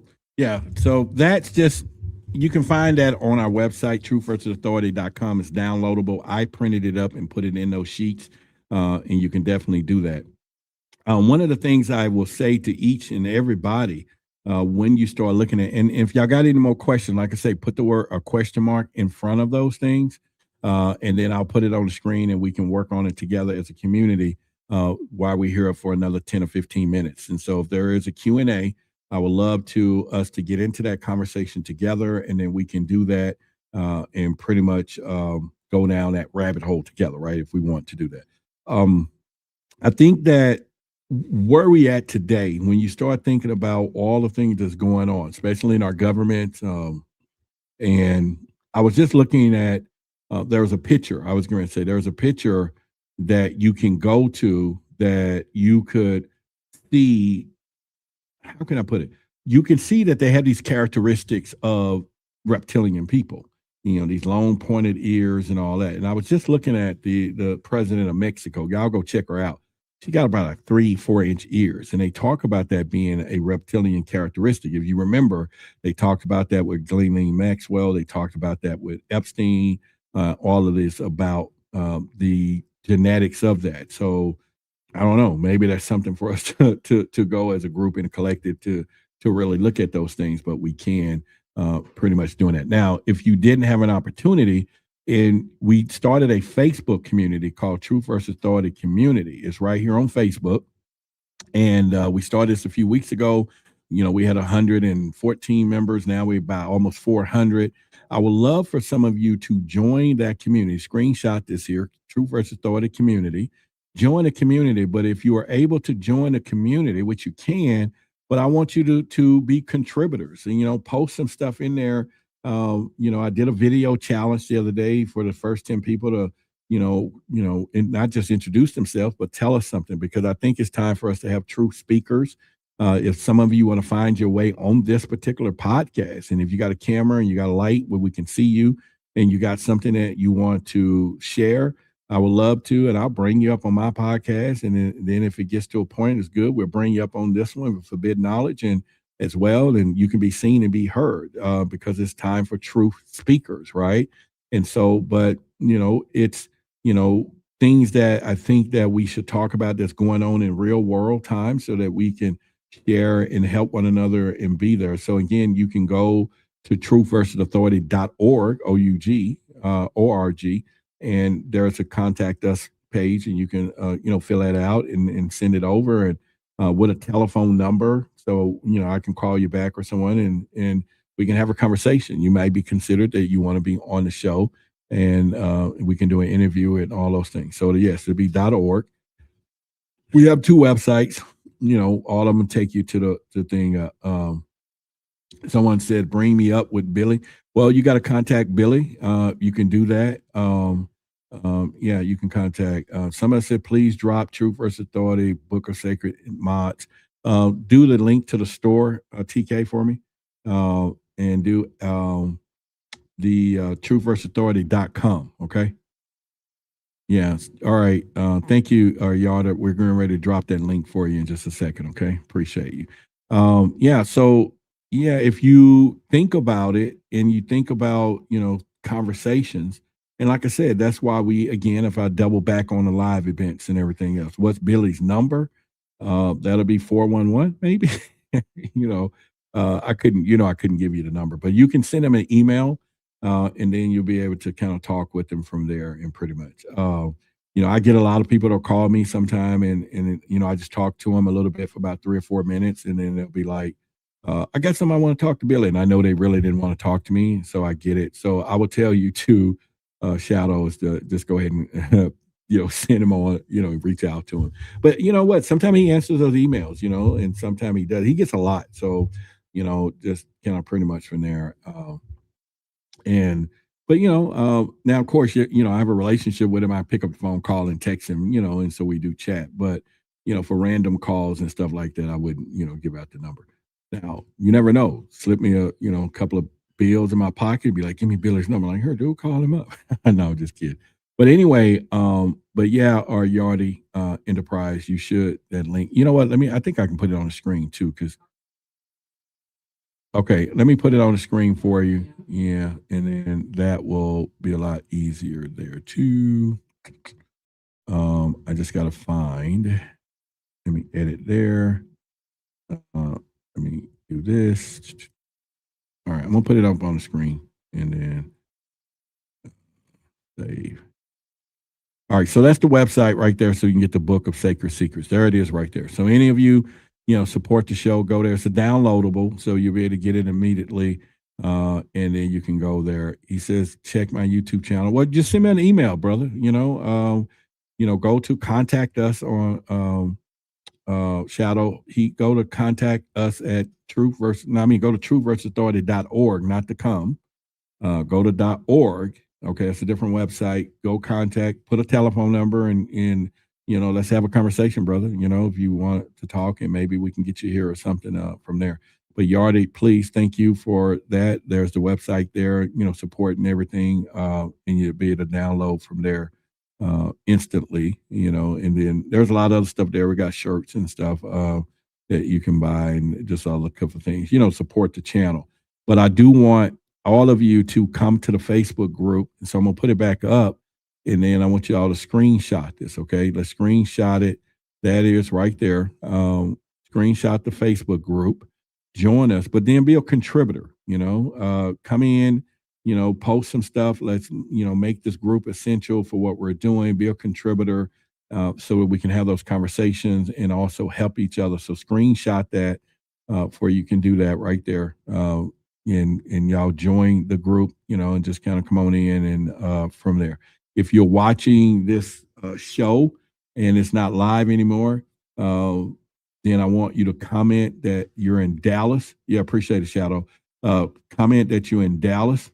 that's just, you can find that on our website, truthversusauthority.com. It's downloadable. I printed it up and put it in those sheets, and you can definitely do that. One of the things I will say to each and everybody, when you start looking at, and if y'all got any more questions, like I say, put the word a question mark in front of those things. And then I'll put it on the screen and we can work on it together as a community while we're here for another 10 or 15 minutes. And so if there is a Q&A, I would love us to get into that conversation together, and then we can do that and pretty much go down that rabbit hole together, right, if we want to do that. I think that where we at today, when you start thinking about all the things that's going on, especially in our government, and I was just looking at, there was a picture, I was going to say, there's a picture that you can go to that you could see, how can I put it? You can see that they have these characteristics of reptilian people, these long pointed ears and all that. And I was just looking at the president of Mexico. Y'all go check her out. She got about like 3-4 inch ears. And they talk about that being a reptilian characteristic. If you remember, they talked about that with Ghislaine Maxwell. They talked about that with Epstein. All of this about the genetics of that. So I don't know, maybe that's something for us to go as a group and a collective to really look at those things, but we can pretty much doing that. Now, if you didn't have an opportunity, and we started a Facebook community called Truth versus Authority Community. It's right here on Facebook. And we started this a few weeks ago. We had 114 members. Now we're about almost 400. I would love for some of you to join that community. Screenshot this here, Truth versus Authority Community. Join the community. But if you are able to join the community, which you can, but I want you to be contributors and, post some stuff in there. I did a video challenge the other day for the first 10 people to, and not just introduce themselves, but tell us something, because I think it's time for us to have truth speakers. If some of you want to find your way on this particular podcast, and if you got a camera and you got a light where we can see you, and you got something that you want to share, I would love to, and I'll bring you up on my podcast. And then if it gets to a point, it's good, we'll bring you up on this one with Forbidden Knowledge, and as well, and you can be seen and be heard because it's time for truth speakers, right? And so, but it's things that I think that we should talk about that's going on in real world time so that we can share and help one another and be there. So again, you can go to truthversusauthority.org, OUG, ORG, and there's a contact us page, and you can fill that out and send it over, and with a telephone number, so I can call you back or someone, and we can have a conversation. You might be considered that you want to be on the show, and we can do an interview and all those things. So yes, it'll be .org. We have two websites. All of them take you to the thing. Someone said, "Bring me up with Billy." Well, you got to contact Billy. You can do that. Yeah, you can contact. Somebody said, "Please drop Truth versus Authority, Book of Sacred Mods." Do the link to the store, TK, for me, and do the truthversusauthority.com. Okay. Yes. All right. Thank you, Yada. We're getting ready to drop that link for you in just a second. Okay. Appreciate you. Yeah. So, yeah, if you think about it and you think about, conversations, and like I said, that's why again, if I double back on the live events and everything else, what's Billy's number? That'll be 411, maybe. I couldn't give you the number, but you can send him an email. And then you'll be able to kind of talk with them from there, and pretty much, I get a lot of people that'll call me sometime, and I just talk to them a little bit for about 3 or 4 minutes, and then they'll be like, I got somebody I want to talk to Billy, and I know they really didn't want to talk to me, so I get it. So I will tell you to Shadows to just go ahead and send him on, reach out to him. But you know what? Sometimes he answers those emails, and sometimes he does. He gets a lot, so just kind of pretty much from there. But now of course, I have a relationship with him. I pick up the phone, call, and text him, and so we do chat. But for random calls and stuff like that, I wouldn't, give out the number. Now you never know. Slip me a couple of bills in my pocket, be like, give me Billy's number. Like, here, dude, call him up. No, just kidding. But anyway, but yeah, our Yardy Enterprise, you should that link. You know what? I think I can put it on the screen too, because okay, let me put it on the screen for you. Yeah, and then that will be a lot easier there too. I just got to find. Let me edit there. Let me do this. All right, I'm gonna put it up on the screen and then save. All right, so that's the website right there, so you can get the Book of Sacred Secrets. There it is right there. So any of you, support the show, go there. It's a downloadable, so you'll be able to get it immediately, and then you can go there. He says, check my YouTube channel. Well, just send me an email, brother. Go to contact us on Shadow. Go to contact us at go to truthversusauthority.org, not to come. Go to .org. Okay, it's a different website. Go contact, put a telephone number, and let's have a conversation, brother. If you want to talk, and maybe we can get you here or something from there. But Yardy, please, thank you for that. There's the website there, supporting everything, and you'll be able to download from there instantly, and then there's a lot of other stuff there. We got shirts and stuff that you can buy, and just all the couple of things, support the channel. But I do want all of you to come to the Facebook group. So I'm going to put it back up, and then I want you all to screenshot this. Okay. Let's screenshot it. That is right there. Screenshot the Facebook group, join us, but then be a contributor, come in, post some stuff. Let's, make this group essential for what we're doing, be a contributor, so that we can have those conversations and also help each other. So screenshot that, for you can do that right there. And y'all join the group, and just kind of come on in, and from there. If you're watching this show and it's not live anymore, then I want you to comment that you're in Dallas. Yeah, appreciate it, Shadow. Comment that you're in Dallas.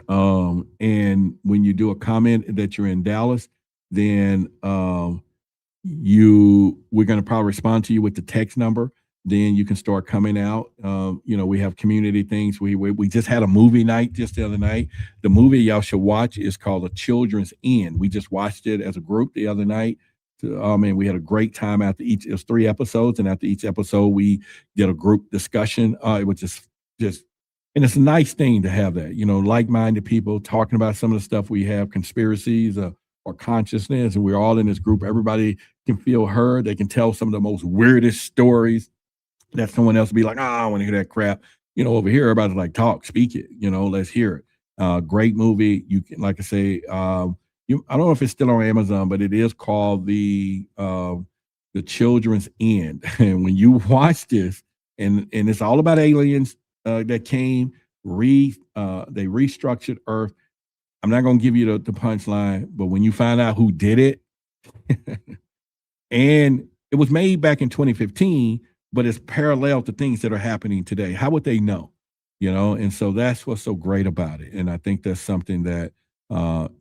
And when you do a comment that you're in Dallas, then we're going to probably respond to you with the text number. Then you can start coming out. We have community things. We just had a movie night just the other night. The movie y'all should watch is called A Children's End. We just watched it as a group the other night. I mean, we had a great time after each. It was 3 episodes, and after each episode, we did a group discussion. It was just, and it's a nice thing to have that. Like-minded people talking about some of the stuff we have, conspiracies or consciousness, and we're all in this group. Everybody can feel heard. They can tell some of the most weirdest stories that someone else will be like, I don't want to hear that crap. Over here, everybody's like, talk, speak it. Let's hear it. Great movie. You can, like I say, I don't know if it's still on Amazon, but it is called the Children's End. And when you watch this, and it's all about aliens that came, they restructured Earth. I'm not going to give you the punchline, but when you find out who did it, and it was made back in 2015, but it's parallel to things that are happening today. How would they know? And so that's what's so great about it. And I think that's something that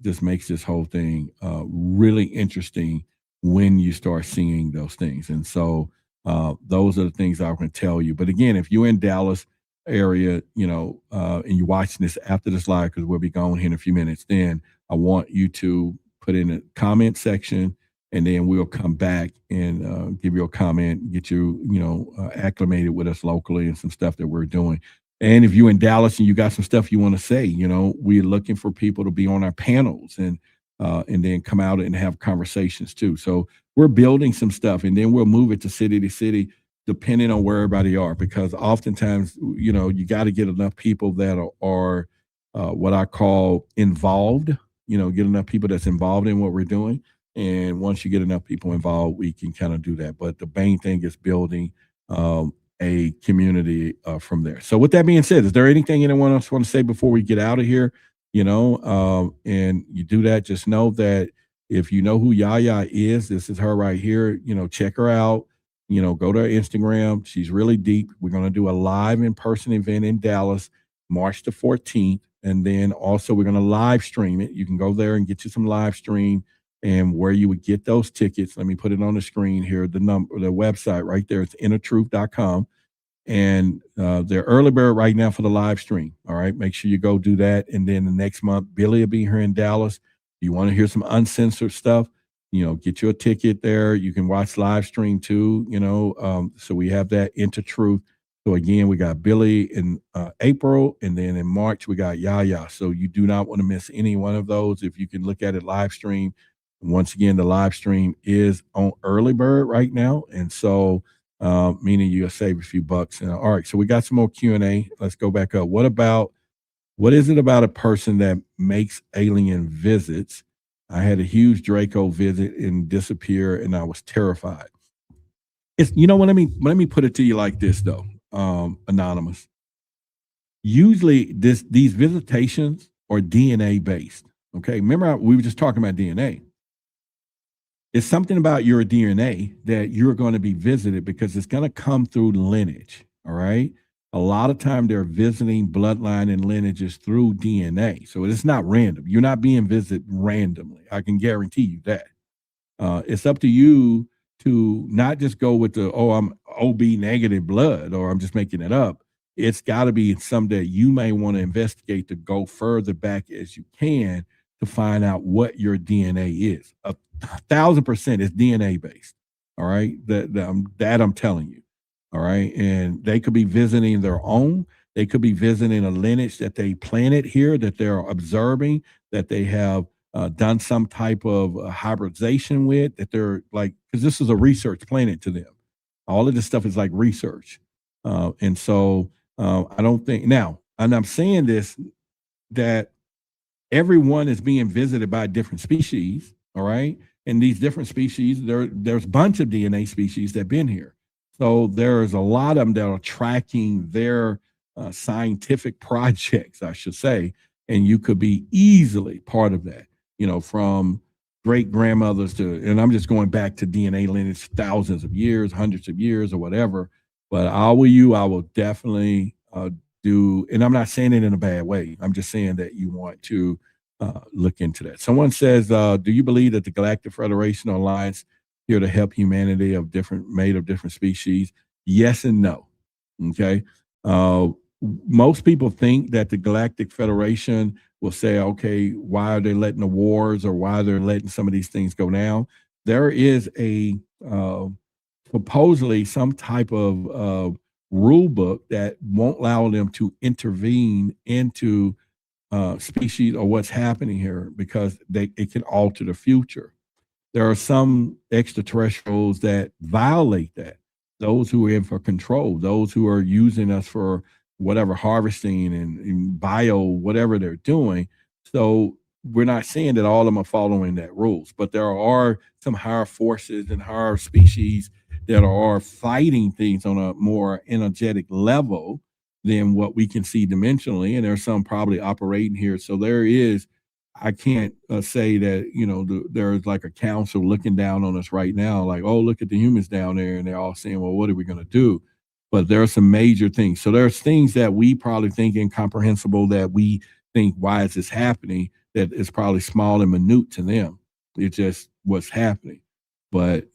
just makes this whole thing really interesting when you start seeing those things. And so those are the things I'm going to tell you. But again, if you're in Dallas area, and you're watching this after this live, because we'll be going here in a few minutes, then I want you to put in a comment section, and then we'll come back and give you a comment, get you, acclimated with us locally and some stuff that we're doing. And if you're in Dallas and you got some stuff you want to say, we're looking for people to be on our panels and then come out and have conversations too. So we're building some stuff, and then we'll move it to city, depending on where everybody are, because oftentimes, you got to get enough people that are what I call involved, get enough people that's involved in what we're doing. And once you get enough people involved, we can kind of do that. But the main thing is building a community from there. So with that being said, is there anything anyone else want to say before we get out of here? And you do that, just know that if you know who Yaya is, this is her right here, check her out, go to her Instagram. She's really deep. We're going to do a live in-person event in Dallas, March the 14th. And then also we're going to live stream it. You can go there and get you some live stream. And where you would get those tickets, let me put it on the screen here, the website right there, it's innertruth.com. And they're early bird right now for the live stream. All right, make sure you go do that. And then the next month, Billy will be here in Dallas. If you want to hear some uncensored stuff, get you a ticket there. You can watch live stream too, so we have that Into Truth. So again, we got Billy in April, and then in March, we got Yaya. So you do not want to miss any one of those. If you can look at it live stream. Once again, the live stream is on early bird right now. And so, meaning you'll save a few bucks. All right. So we got some more Q&A. Let's go back up. What is it about a person that makes alien visits? I had a huge Draco visit and disappear, and I was terrified. Let me put it to you like this though, Anonymous. Usually these visitations are DNA based. Okay. Remember we were just talking about DNA. It's something about your DNA that you're going to be visited because it's going to come through lineage. All right. A lot of time they're visiting bloodline and lineages through DNA. So it's not random. You're not being visited randomly. I can guarantee you that. It's up to you to not just go with I'm OB negative blood, or I'm just making it up. It's got to be something that you may want to investigate to go further back as you can to find out what your DNA is. 1,000% is DNA based. All right. That I'm telling you. All right. And they could be visiting their own. They could be visiting a lineage that they planted here, that they're observing, that they have done some type of hybridization with, that they're like, because this is a research planet to them. All of this stuff is like research. And so I don't think now, and I'm saying this, that everyone is being visited by different species. All right. And these different species, there's a bunch of DNA species that have been here. So there's a lot of them that are tracking their scientific projects, I should say. And you could be easily part of that, from great grandmothers to, and I'm just going back to DNA lineage, thousands of years, hundreds of years or whatever. But I will definitely do, and I'm not saying it in a bad way. I'm just saying that you want to look into that. Someone says, do you believe that the Galactic Federation or Alliance here to help humanity made of different species? Yes and no. Okay. Most people think that the Galactic Federation will say, okay, why are they letting the wars or why they're letting some of these things go down? there is a supposedly some type of rule book that won't allow them to intervene into species or what's happening here because it can alter the future. There are some extraterrestrials that violate that. Those who are in for control, those who are using us for whatever harvesting and bio, whatever they're doing. So we're not saying that all of them are following that rules, but there are some higher forces and higher species that are fighting things on a more energetic level than what we can see dimensionally. And there's some probably operating here. So there is, I can't say that, there's like a council looking down on us right now, like, oh, look at the humans down there. And they're all saying, well, what are we going to do? But there are some major things. So there's things that we probably think incomprehensible that we think, why is this happening? That is probably small and minute to them. It's just what's happening. But,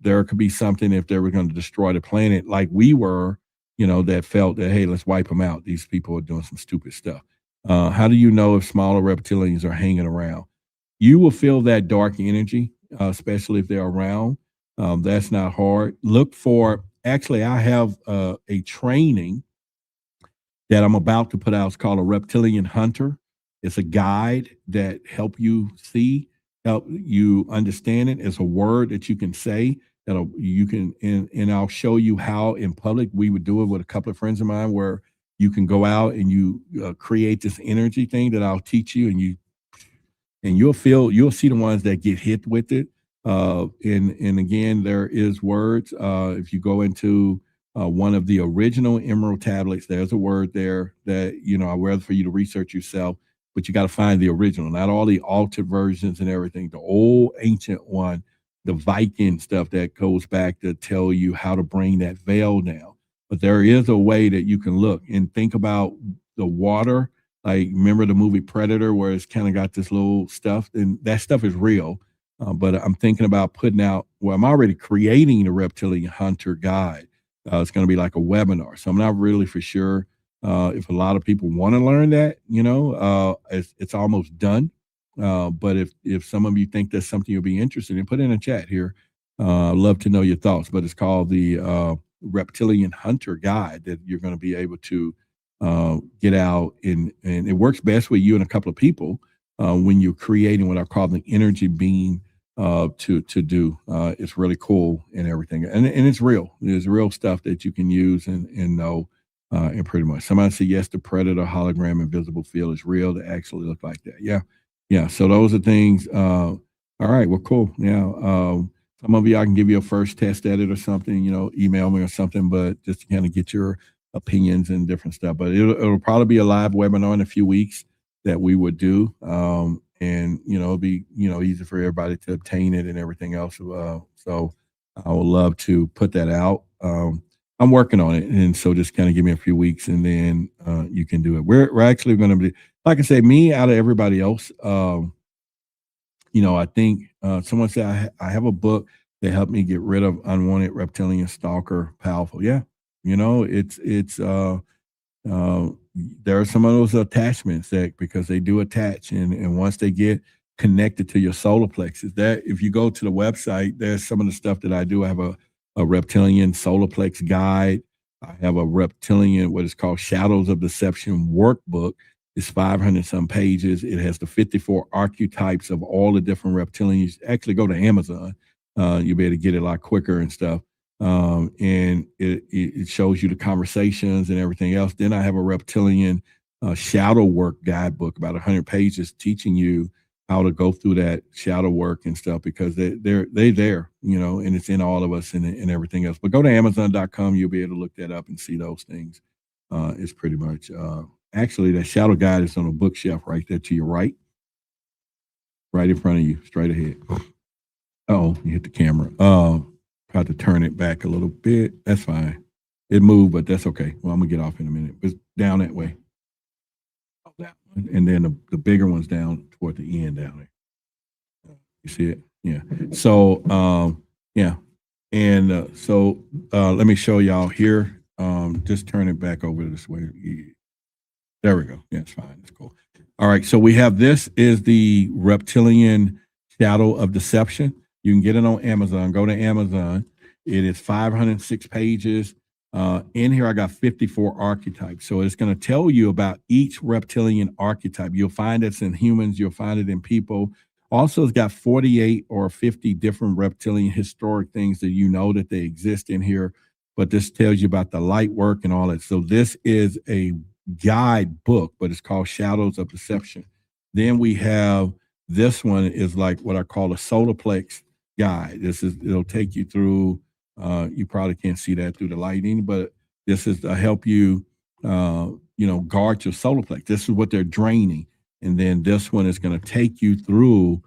there could be something if they were going to destroy the planet like we were, that felt that, hey, let's wipe them out. These people are doing some stupid stuff. How do you know if smaller reptilians are hanging around? You will feel that dark energy, especially if they're around. That's not hard. Look for, actually, I have a training that I'm about to put out. It's called a Reptilian Hunter. It's a guide that help you see, help you understand it. It's a word that you can say that you can, and I'll show you how in public we would do it with a couple of friends of mine where you can go out and you create this energy thing that I'll teach you, and you'll see the ones that get hit with it. And again, there is words. If you go into one of the original emerald tablets, there's a word there that, I'd rather for you to research yourself, but you got to find the original, not all the altered versions and everything. The old ancient one, the Viking stuff that goes back to tell you how to bring that veil down. But there is a way that you can look and think about the water. Like, remember the movie Predator, where it's kind of got this little stuff, and that stuff is real. But I'm thinking about putting out, well, I'm already creating the Reptilian Hunter Guide. It's going to be like a webinar. So I'm not really for sure if a lot of people want to learn that, it's almost done. But if some of you think that's something you'll be interested in, put in a chat here. I'd love to know your thoughts, but it's called the Reptilian Hunter Guide that you're going to be able to get out, and it works best with you and a couple of people when you're creating what I call the energy beam to do. It's really cool and everything, and it's real. There's real stuff that you can use and know, and pretty much. Somebody said yes, the Predator hologram invisible field is real. They actually look like that. Yeah. So those are things. All right, well, cool. Yeah. Some of you, I can give you a first test at it or something, email me or something, but just to kind of get your opinions and different stuff. But it'll probably be a live webinar in a few weeks that we would do. And, it'll be, easy for everybody to obtain it and everything else. So I would love to put that out. I'm working on it. And so just kind of give me a few weeks and then you can do it. We're actually going to be, like I say, me out of everybody else. I think someone said I have a book that helped me get rid of unwanted reptilian stalker powerful. Yeah. It's there are some of those attachments that, because they do attach, and once they get connected to your solar plexus, that if you go to the website, there's some of the stuff that I do. I have a reptilian solar plex guide. I have a reptilian, what is called Shadows of Deception workbook. It's 500 some pages. It has the 54 archetypes of all the different reptilians. Actually, go to Amazon. You'll be able to get it a lot quicker and stuff. And it shows you the conversations and everything else. Then I have a reptilian shadow work guidebook, about 100 pages, teaching you how to go through that shadow work and stuff, because they're there, and it's in all of us and everything else. But go to Amazon.com. You'll be able to look that up and see those things. It's pretty much, actually, that shadow guide is on a bookshelf right there to your right in front of you, straight ahead. Oh, you hit the camera. Have to turn it back a little bit. That's fine. It moved, but that's okay. Well, I'm gonna get off in a minute. It's down that way. And then the bigger one's down toward the end down there. You see it? Yeah. So, yeah. And so let me show y'all here. Just turn it back over this way. There we go. Yeah, it's fine. It's cool. All right. So we have, this is the Reptilian Shadow of Deception. You can get it on Amazon. Go to Amazon. It is 506 pages. In here, I got 54 archetypes. So it's going to tell you about each reptilian archetype. You'll find it's in humans. You'll find it in people. Also, it's got 48 or 50 different reptilian historic things that you know that they exist in here. But this tells you about the light work and all that. So this is a guide book, but it's called Shadows of Deception. Then we have this one is like what I call a solar plex guide. It'll take you through. You probably can't see that through the lighting, but this is to help you, guard your solar plex. This is what they're draining, and then this one is going to take you through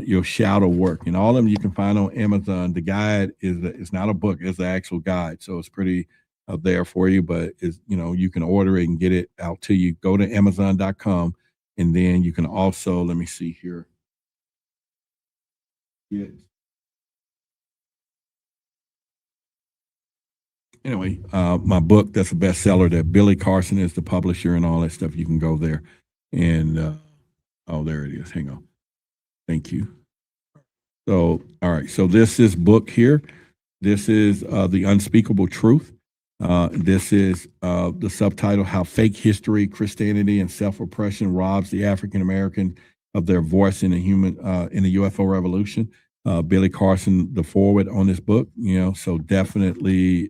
your shadow work, and all of them you can find on Amazon. The guide it's not a book; it's the actual guide, so it's pretty up there for you. But you can order it and get it out to you. Go to Amazon.com, and then you can also let me see here. Yes. Anyway, my book, that's a bestseller, that Billy Carson is the publisher and all that stuff. You can go there and, there it is. Hang on. Thank you. So, all right. So this is book here. This is The Unspeakable Truth. This is the subtitle, How Fake History, Christianity, and Self-Oppression Robs the African American of their voice in the UFO revolution. Billy Carson, the forward on this book, so definitely,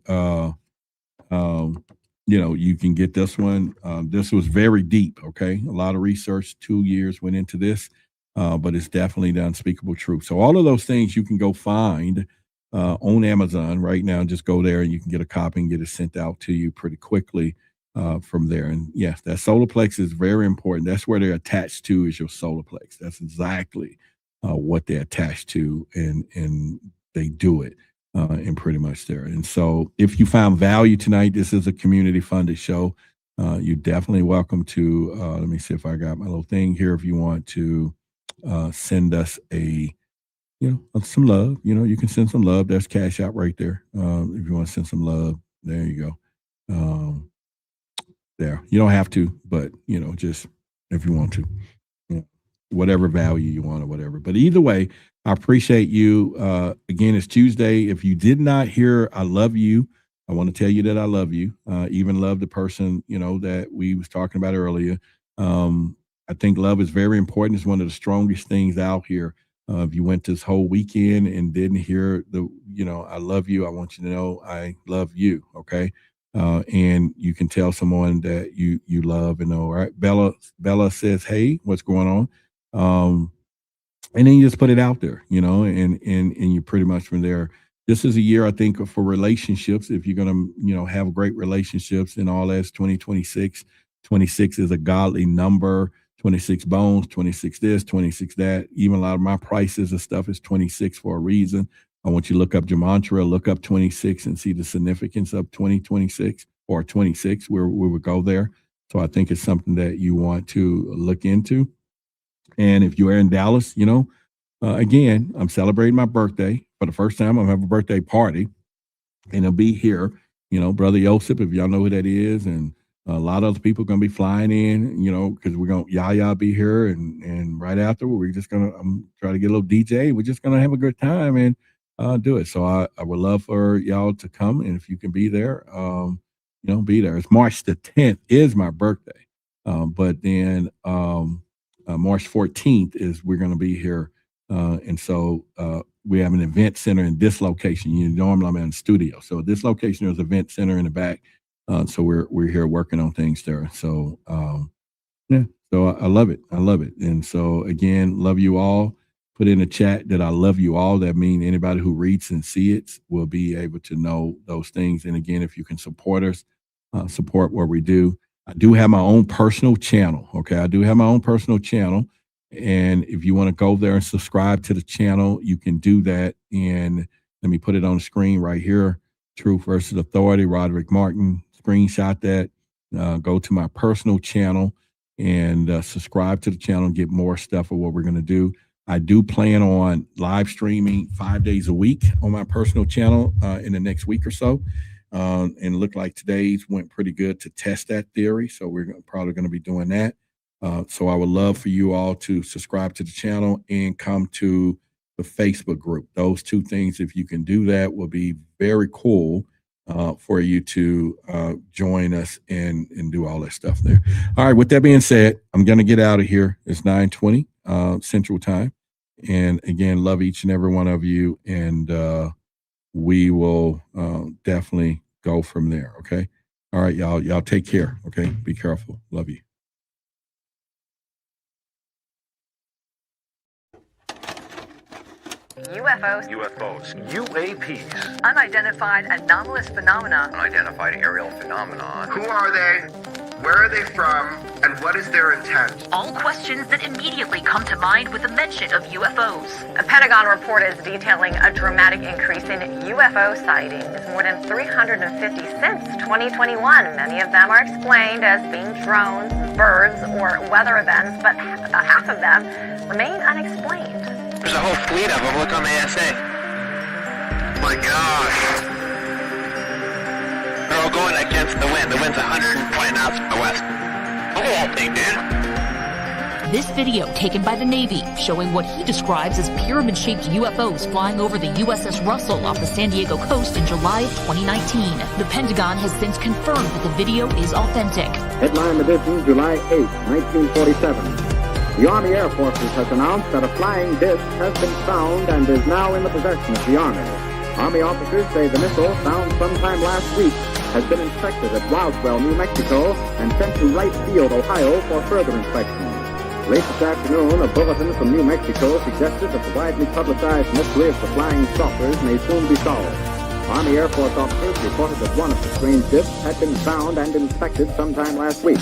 you can get this one. This was very deep. Okay. A lot of research, 2 years went into this, but it's definitely the unspeakable truth. So all of those things you can go find on Amazon right now. Just go there and you can get a copy and get it sent out to you pretty quickly from there. And yes, that solar plex is very important. That's where they're attached to, is your solar plex. That's exactly what they're attached to, and they do it and pretty much there. And so if you found value tonight, this is a community funded show. You're definitely welcome to, let me see if I got my little thing here. If you want to send us some love, you can send some love. There's Cash App right there. If you want to send some love, there you go. There, you don't have to, but just if you want to, whatever value you want or whatever. But either way, I appreciate you. Again, it's Tuesday. If you did not hear I love you, I want to tell you that I love you. Even love the person, that we was talking about earlier. I think love is very important. It's one of the strongest things out here. If you went this whole weekend and didn't hear I love you, I want you to know I love you. Okay. And you can tell someone that you love and know. All right. Bella says, hey, what's going on? And then you just put it out there, and you're pretty much from there. This is a year, I think, for relationships. If you're going to, have great relationships and all that's 2026. 26 is a godly number. 26 bones, 26 this, 26 that. Even a lot of my prices and stuff is 26 for a reason. I want you to look up Gematria, look up 26 and see the significance of 2026 or 26, where we would go there. So I think it's something that you want to look into. And if you are in Dallas, again, I'm celebrating my birthday for the first time. I'm gonna have a birthday party, and it'll be here. Brother Yosef, if y'all know who that is, and a lot of other people are gonna be flying in. Because we're gonna Yaya be here, and right after we're just gonna try to get a little DJ. We're just gonna have a good time and do it. So I would love for y'all to come, and if you can be there, be there. It's March the 10th is my birthday, but then March 14th is we're going to be here. And so we have an event center in this location. Normally I'm in the studio. So this location, there's an event center in the back. So we're here working on things there. So so I love it. I love it. And so again, love you all. Put in the chat that I love you all. That means anybody who reads and see it will be able to know those things. And again, if you can support us, support what we do. I do have my own personal channel. Okay. I do have my own personal channel. And if you want to go there and subscribe to the channel, you can do that. And let me put it on the screen right here. Truth versus Authority, Roderick Martin. Screenshot that. Go to my personal channel and subscribe to the channel and get more stuff of what we're going to do. I do plan on live streaming 5 days a week on my personal channel in the next week or so. And it looked like today's went pretty good to test that theory. So we're probably going to be doing that. So I would love for you all to subscribe to the channel and come to the Facebook group. Those two things, if you can do that, will be very cool for you to join us and do all that stuff there. All right, with that being said, I'm going to get out of here. It's 9:20 Central Time. And again, love each and every one of you. And we will definitely go from there. Okay. All right, y'all. Y'all take care. Okay. Be careful. Love you. UFOs, UAPs, unidentified anomalous phenomena, unidentified aerial phenomenon. Who are they? Where are they from? And what is their intent? all questions that immediately come to mind with the mention of UFOs. A Pentagon report is detailing a dramatic increase in UFO sightings, more than 350 since 2021. Many of them are explained as being drones, birds, or weather events, but about half of them remain unexplained. There's a whole fleet of them. Look on the ASA. My gosh. They're all going against the wind. The wind's 120 knots from the west. Look at that thing, dude. This video taken by the Navy showing what he describes as pyramid-shaped UFOs flying over the USS Russell off the San Diego coast in July of 2019. The Pentagon has since confirmed that the video is authentic. Headline edition, July 8, 1947. The Army Air Forces has announced that a flying disc has been found and is now in the possession of the Army. Army officers say the missile, found sometime last week, has been inspected at Roswell, New Mexico, and sent to Wright Field, Ohio, for further inspection. Late this afternoon, a bulletin from New Mexico suggested that the widely publicized mystery of the flying saucers may soon be solved. Army Air Force officers reported that one of the strange discs had been found and inspected sometime last week.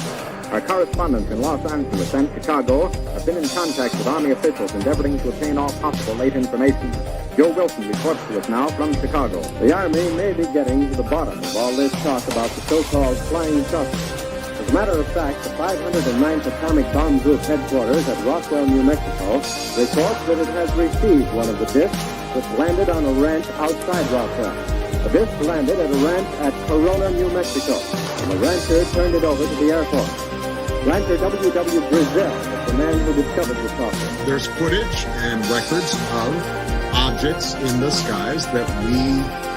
Our correspondents in Los Angeles and Chicago have been in contact with Army officials endeavoring to obtain all possible late information. Joe Wilson reports to us now from Chicago. The Army may be getting to the bottom of all this talk about the so-called flying saucers. As a matter of fact, the 509th Atomic Bomb Group headquarters at Roswell, New Mexico, reports that it has received one of the discs which landed on a ranch outside Roswell. The disc landed at a ranch at Corona, New Mexico, and the rancher turned it over to the Air Force. Rancher W.W. Brazil is the man who discovered the saucer. There's footage and records of objects in the skies that we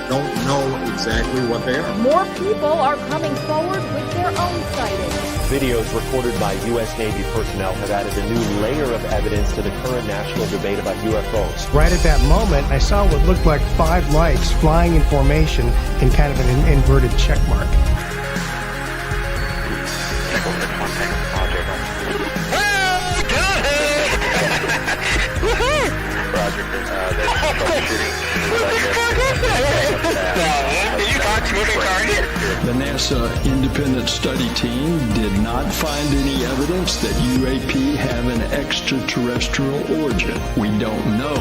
don't know exactly what they are. More people are coming forward with their own sightings. Videos recorded by U.S. Navy personnel have added a new layer of evidence to the current national debate about UFOs. Right at that moment, I saw what looked like 5 lights flying in formation in kind of an inverted check mark. The NASA independent study team did not find any evidence that UAP have an extraterrestrial origin. We don't know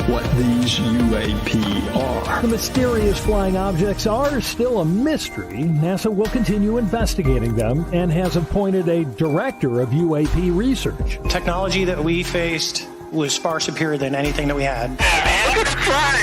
what these UAP are. The mysterious flying objects are still a mystery. NASA will continue investigating them and has appointed a director of UAP research. Technology that we faced was far superior than anything that we had. Look at the fly!